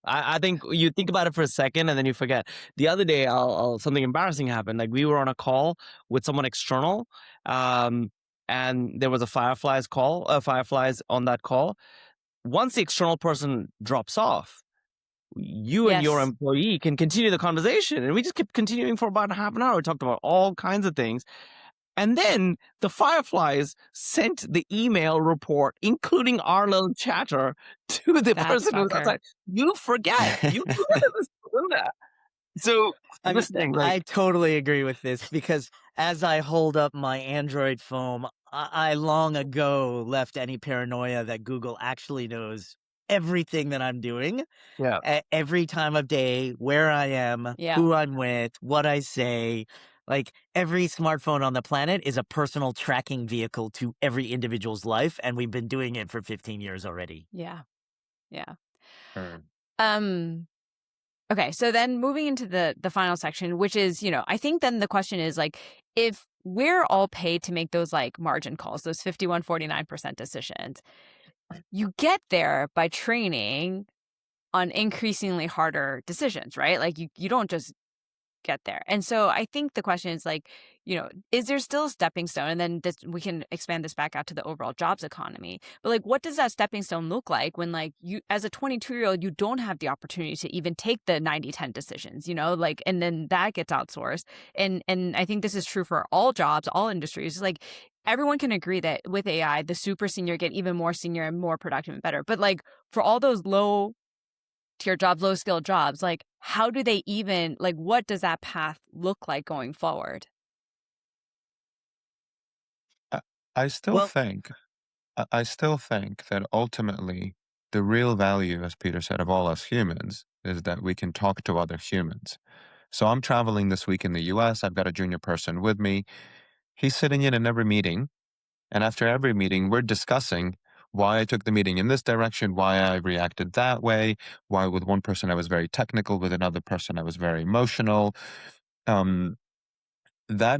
I think you think about it for a second and then you forget. The other day, something embarrassing happened. Like we were on a call with someone external, and there was a Fireflies on that call. Once the external person drops off, you and your employee can continue the conversation. And we just kept continuing for about half an hour. We talked about all kinds of things. And then the Fireflies sent the email report, including our little chatter, to the person who was outside. You forget. You do that. So I totally agree with this, because as I hold up my Android phone, I long ago left any paranoia that Google actually knows everything that I'm doing. Yeah. Every time of day, where I am, who I'm with, what I say. Like, every smartphone on the planet is a personal tracking vehicle to every individual's life, and we've been doing it for 15 years already. Yeah. Okay, so then moving into the final section, which is, I think then the question is, like, if we're all paid to make those like margin calls, those 51-49% decisions, you get there by training on increasingly harder decisions, right? Like you don't just get there. And so I think the question is, like, is there still a stepping stone? And then we can expand this back out to the overall jobs economy. But like, what does that stepping stone look like when, like, you as a 22-year-old, you don't have the opportunity to even take the 90-10 decisions, like, and then that gets outsourced. And I think this is true for all jobs, all industries. Like, everyone can agree that with AI, the super senior get even more senior and more productive and better. But like, for all those low tier jobs, low skill jobs, like, how do they even, like, what does that path look like going forward? I still think that ultimately the real value, as Peter said, of all us humans is that we can talk to other humans. So I'm traveling this week in the US. I've got a junior person with me. He's sitting in every meeting. And after every meeting, we're discussing why I took the meeting in this direction, why I reacted that way, why with one person I was very technical, with another person I was very emotional. That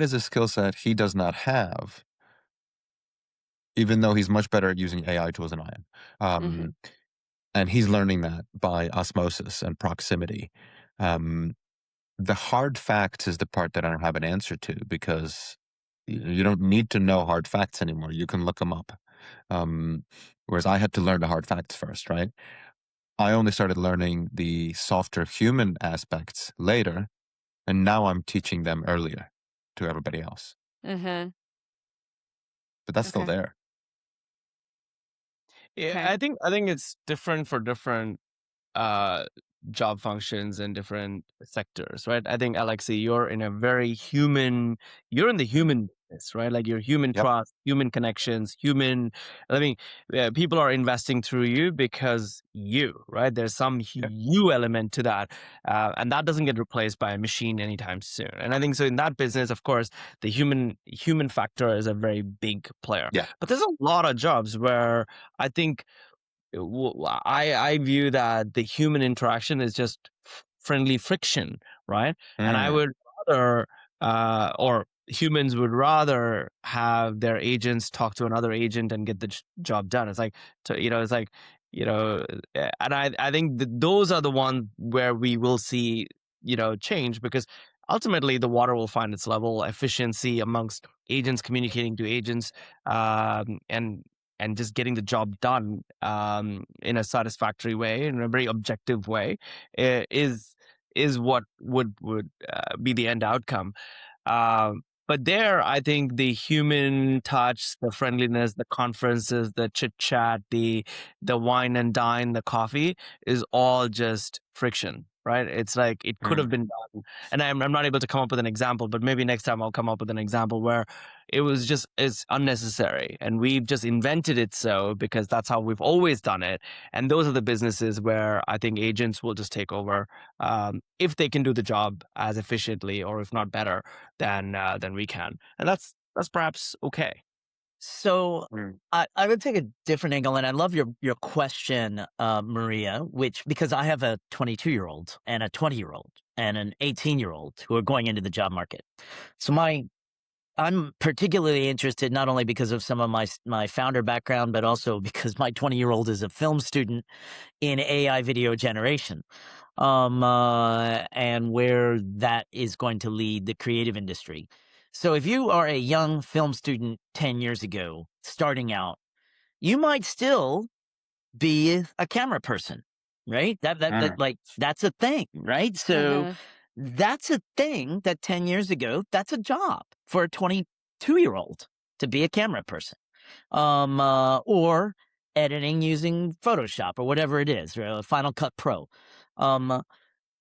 is a skill set he does not have, even though he's much better at using AI tools than I am. and he's learning that by osmosis and proximity. The hard facts is the part that I don't have an answer to, because you don't need to know hard facts anymore. You can look them up. Whereas I had to learn the hard facts first, right? I only started learning the softer human aspects later, and now I'm teaching them earlier to everybody else. Mm-hmm. But that's still Okay. there. Yeah, Okay. I think it's different for different job functions in different sectors, right? I think, Alexei, you're in the human business, right? Like your human Yep. trust, human connections, people are investing through you because right? There's some you element to that. And that doesn't get replaced by a machine anytime soon. And I think so in that business, of course, the human factor is a very big player. Yeah. But there's a lot of jobs where I think I view that the human interaction is just friendly friction, right? And I would rather, or humans would rather have their agents talk to another agent and get the job done. It's like, and I think that those are the ones where we will see, change, because ultimately the water will find its level, efficiency amongst agents communicating to agents, and just getting the job done in a satisfactory way, in a very objective way, is what would be the end outcome. But there, I think the human touch, the friendliness, the conferences, the chit chat, the wine and dine, the coffee is all just friction, right? It's like it could have been done, and I'm not able to come up with an example, but maybe next time I'll come up with an example where it's unnecessary, and we've just invented it so because that's how we've always done it. And those are the businesses where I think agents will just take over, if they can do the job as efficiently, or if not better than we can, and that's perhaps okay. So I would take a different angle, and I love your question, Maria, because I have a 22-year-old and a 20-year-old and an 18-year-old who are going into the job market. So I'm particularly interested not only because of some of my founder background, but also because my 20-year-old is a film student in AI video generation, and where that is going to lead the creative industry. So if you are a young film student 10 years ago, starting out, you might still be a camera person, right? That's a thing, right? So that's a thing that 10 years ago, that's a job for a 22-year-old to be a camera person, or editing using Photoshop or whatever it is, or Final Cut Pro.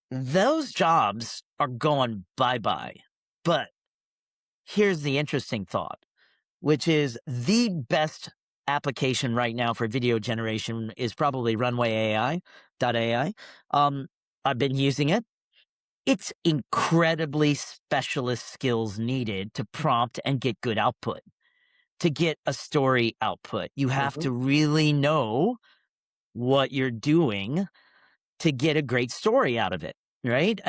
Those jobs are going bye-bye. But here's the interesting thought, which is the best application right now for video generation is probably Runway AI.ai. I've been using it. It's incredibly specialist skills needed to prompt and get good output. To get a story output, you have to really know what you're doing to get a great story out of it, right?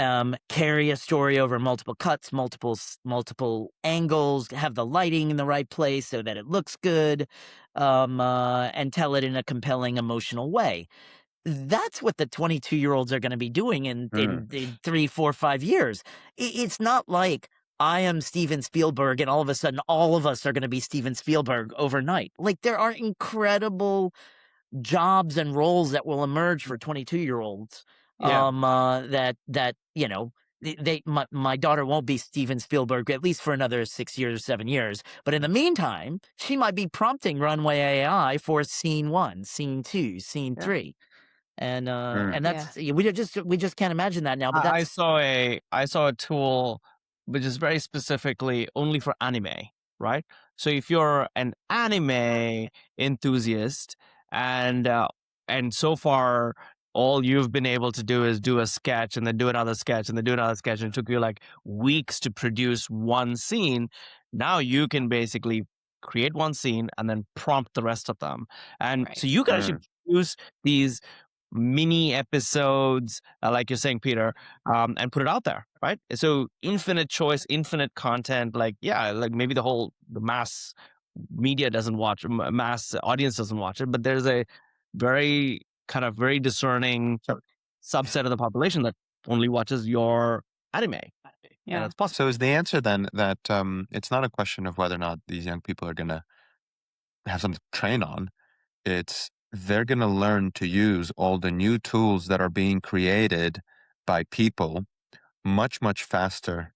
Carry a story over multiple cuts, multiple angles, have the lighting in the right place so that it looks good, and tell it in a compelling, emotional way. That's what the 22-year-olds are going to be doing in 3, 4, 5 years. It's not like I am Steven Spielberg and all of a sudden all of us are going to be Steven Spielberg overnight. Like, there are incredible jobs and roles that will emerge for 22-year-olds. My daughter won't be Steven Spielberg at least for another 6 years, 7 years. But in the meantime, she might be prompting Runway AI for scene 1, scene 2, scene 3. And that's we just can't imagine that now. But I that's saw a tool which is very specifically only for anime, right? So if you're an anime enthusiast, and so far all you've been able to do is do a sketch and then do another sketch and then do another sketch, and it took you like weeks to produce one scene. Now you can basically create one scene and then prompt the rest of them, and so you can actually produce these mini episodes, like you're saying, Peter, and put it out there, right? So infinite choice, infinite content. Like maybe the mass media doesn't watch, mass audience doesn't watch it, but there's a very kind of very discerning subset of the population that only watches your anime. Yeah. And it's possible. So is the answer then that it's not a question of whether or not these young people are going to have something to train on? It's they're going to learn to use all the new tools that are being created by people much, much faster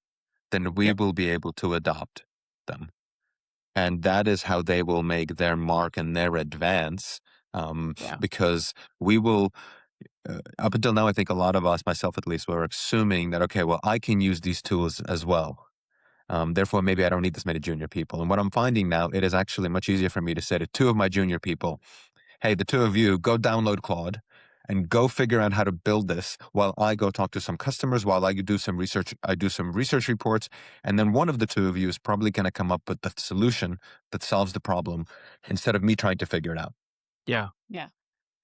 than we will be able to adopt them. And that is how they will make their mark and their advance. Because we will, up until now, I think a lot of us, myself at least, were assuming that, okay, well, I can use these tools as well. Therefore, maybe I don't need this many junior people. And what I'm finding now, it is actually much easier for me to say to two of my junior people, hey, the two of you, go download Claude and go figure out how to build this while I go talk to some customers, while I do some research. I do some research reports. And then one of the two of you is probably going to come up with the solution that solves the problem instead of me trying to figure it out. Yeah. Yeah.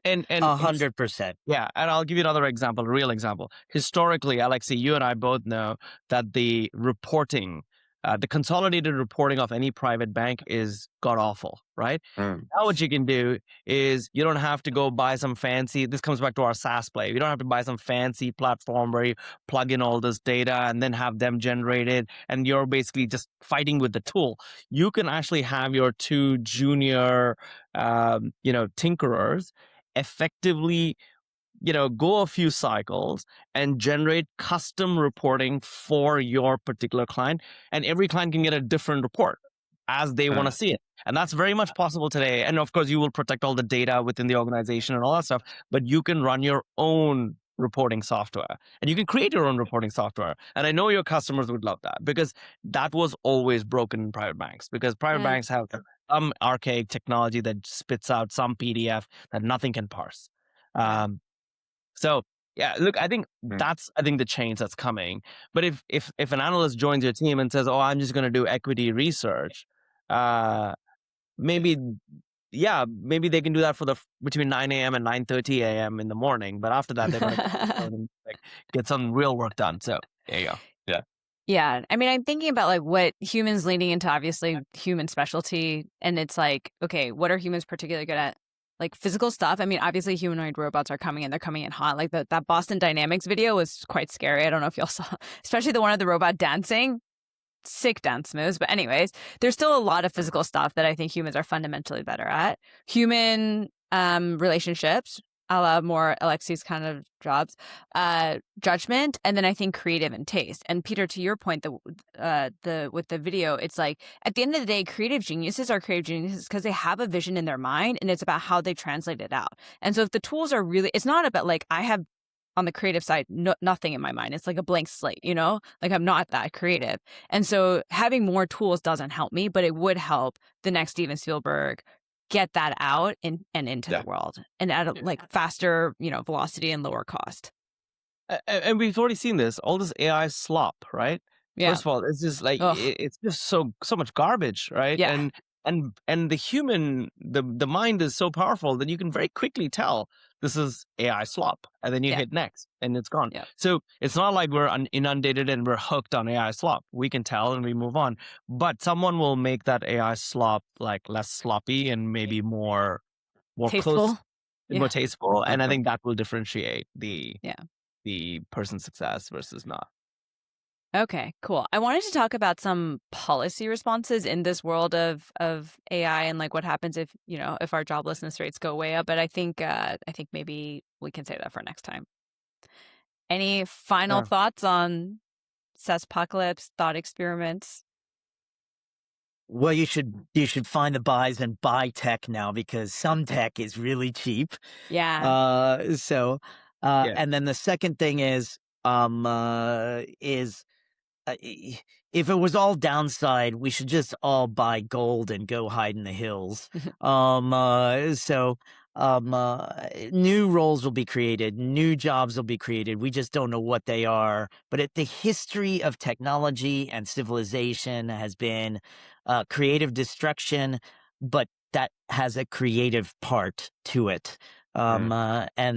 And 100%. Yeah, and I'll give you another example, a real example. Historically, Alexei, you and I both know that the reporting, the consolidated reporting of any private bank is god awful, right? Now what you can do is you don't have to go buy some fancy, this comes back to our SaaS play. You don't have to buy some fancy platform where you plug in all this data and then have them generated and you're basically just fighting with the tool. You can actually have your two junior, tinkerers effectively, go a few cycles and generate custom reporting for your particular client. And every client can get a different report as they want to see it. And that's very much possible today. And of course, you will protect all the data within the organization and all that stuff, but you can run your own reporting software and you can create your own reporting software. And I know your customers would love that because that was always broken in private banks because private banks have some archaic technology that spits out some PDF that nothing can parse. So yeah, look, I think that's the change that's coming. But if an analyst joins your team and says, "Oh, I'm just going to do equity research," maybe they can do that for between 9 a.m. and 9:30 a.m. in the morning. But after that, they're going to get some real work done. So there you go. Yeah. Yeah. I mean, I'm thinking about like what humans leaning into obviously human specialty. And it's like, okay, what are humans particularly good at? Like physical stuff. I mean, obviously humanoid robots are coming in. They're coming in hot. Like that Boston Dynamics video was quite scary. I don't know if y'all saw, especially the one of the robot dancing. Sick dance moves. But anyways, there's still a lot of physical stuff that I think humans are fundamentally better at. Human relationships, a la more Alexei's kind of jobs, judgment, and then I think creative and taste. And Peter, to your point, with the video, it's like at the end of the day, creative geniuses are creative geniuses because they have a vision in their mind, and it's about how they translate it out. And so if the tools are really, it's not about like I have on the creative side nothing in my mind. It's like a blank slate, like I'm not that creative. And so having more tools doesn't help me, but it would help the next Steven Spielberg get that out and into the world and at a like faster, velocity and lower cost. And we've already seen this, all this AI slop, right? Yeah. First of all, it's just like, it's just so much garbage, right? Yeah. And the human, the mind is so powerful that you can very quickly tell this is AI slop. And then you hit next and it's gone. Yeah. So it's not like we're inundated and we're hooked on AI slop. We can tell and we move on. But someone will make that AI slop like less sloppy and maybe more tasteful. close, more tasteful. And I think that will differentiate the person's success versus not. Okay, cool. I wanted to talk about some policy responses in this world of AI and like what happens if our joblessness rates go way up. But I think maybe we can say that for next time. Any final thoughts on SaaSpocalypse, thought experiments? Well, you should find the buys and buy tech now because some tech is really cheap. Yeah. And then the second thing is if it was all downside, we should just all buy gold and go hide in the hills. New roles will be created, new jobs will be created. We just don't know what they are. But the history of technology and civilization has been creative destruction, but that has a creative part to it. And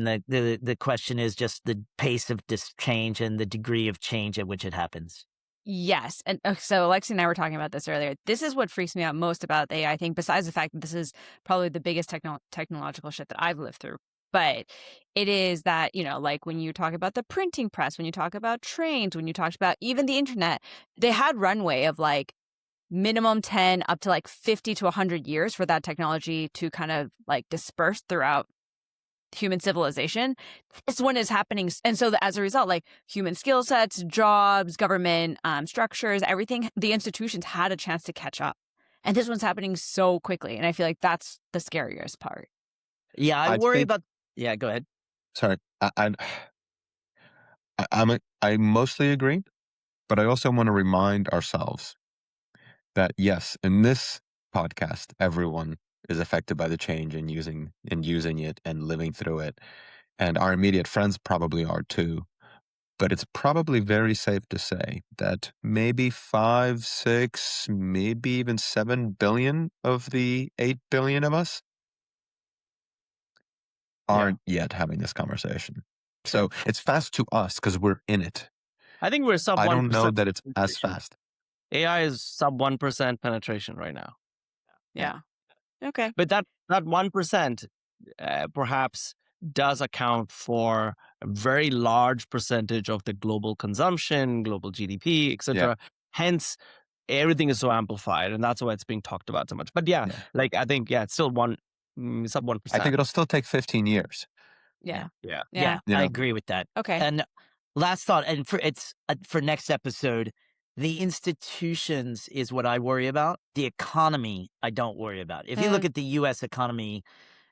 the question is just the pace of this change and the degree of change at which it happens. Yes. And so Alexei and I were talking about this earlier. This is what freaks me out most about AI, I think, besides the fact that this is probably the biggest technological shift that I've lived through but it is that, like when you talk about the printing press, when you talk about trains, when you talked about even the internet, they had runway of like minimum 10 up to like 50 to 100 years for that technology to kind of like disperse throughout human civilization. This one is happening. And so as a result, like human skill sets, jobs, government structures, everything, the institutions had a chance to catch up. And this one's happening so quickly. And I feel like that's the scariest part. Yeah, I worry about. Yeah, go ahead. Sorry, I mostly agree, but I also want to remind ourselves that yes, in this podcast, everyone is affected by the change and using it and living through it, and our immediate friends probably are too. But it's probably very safe to say that maybe 5, 6, maybe even 7 billion of the 8 billion of us aren't yet having this conversation. So it's fast to us because we're in it. I think we're sub 1%. I don't know that it's as fast. AI is sub 1% penetration right now. Yeah. Okay. But that 1% perhaps does account for a very large percentage of the global consumption, global GDP, etc. Yeah. Hence, everything is so amplified, and that's why it's being talked about so much. But like I think, it's still sub 1%. I think it'll still take 15 years. Yeah. I agree with that. Okay. And last thought, and for next episode, the institutions is what I worry about. The economy, I don't worry about. If you look at the U.S. economy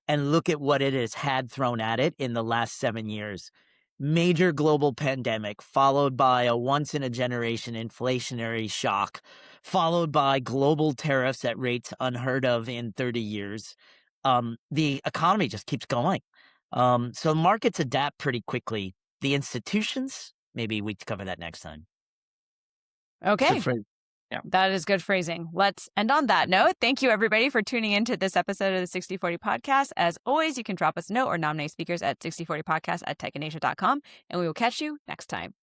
and look at what it has had thrown at it in the last 7 years, major global pandemic, followed by a once-in-a-generation inflationary shock, followed by global tariffs at rates unheard of in 30 years, the economy just keeps going. So markets adapt pretty quickly. The institutions, maybe we cover that next time. Okay. Yeah. That is good phrasing. Let's end on that note. Thank you, everybody, for tuning into this episode of the 6040 podcast. As always, you can drop us a note or nominate speakers at 6040podcast@techanesia.com, and we will catch you next time.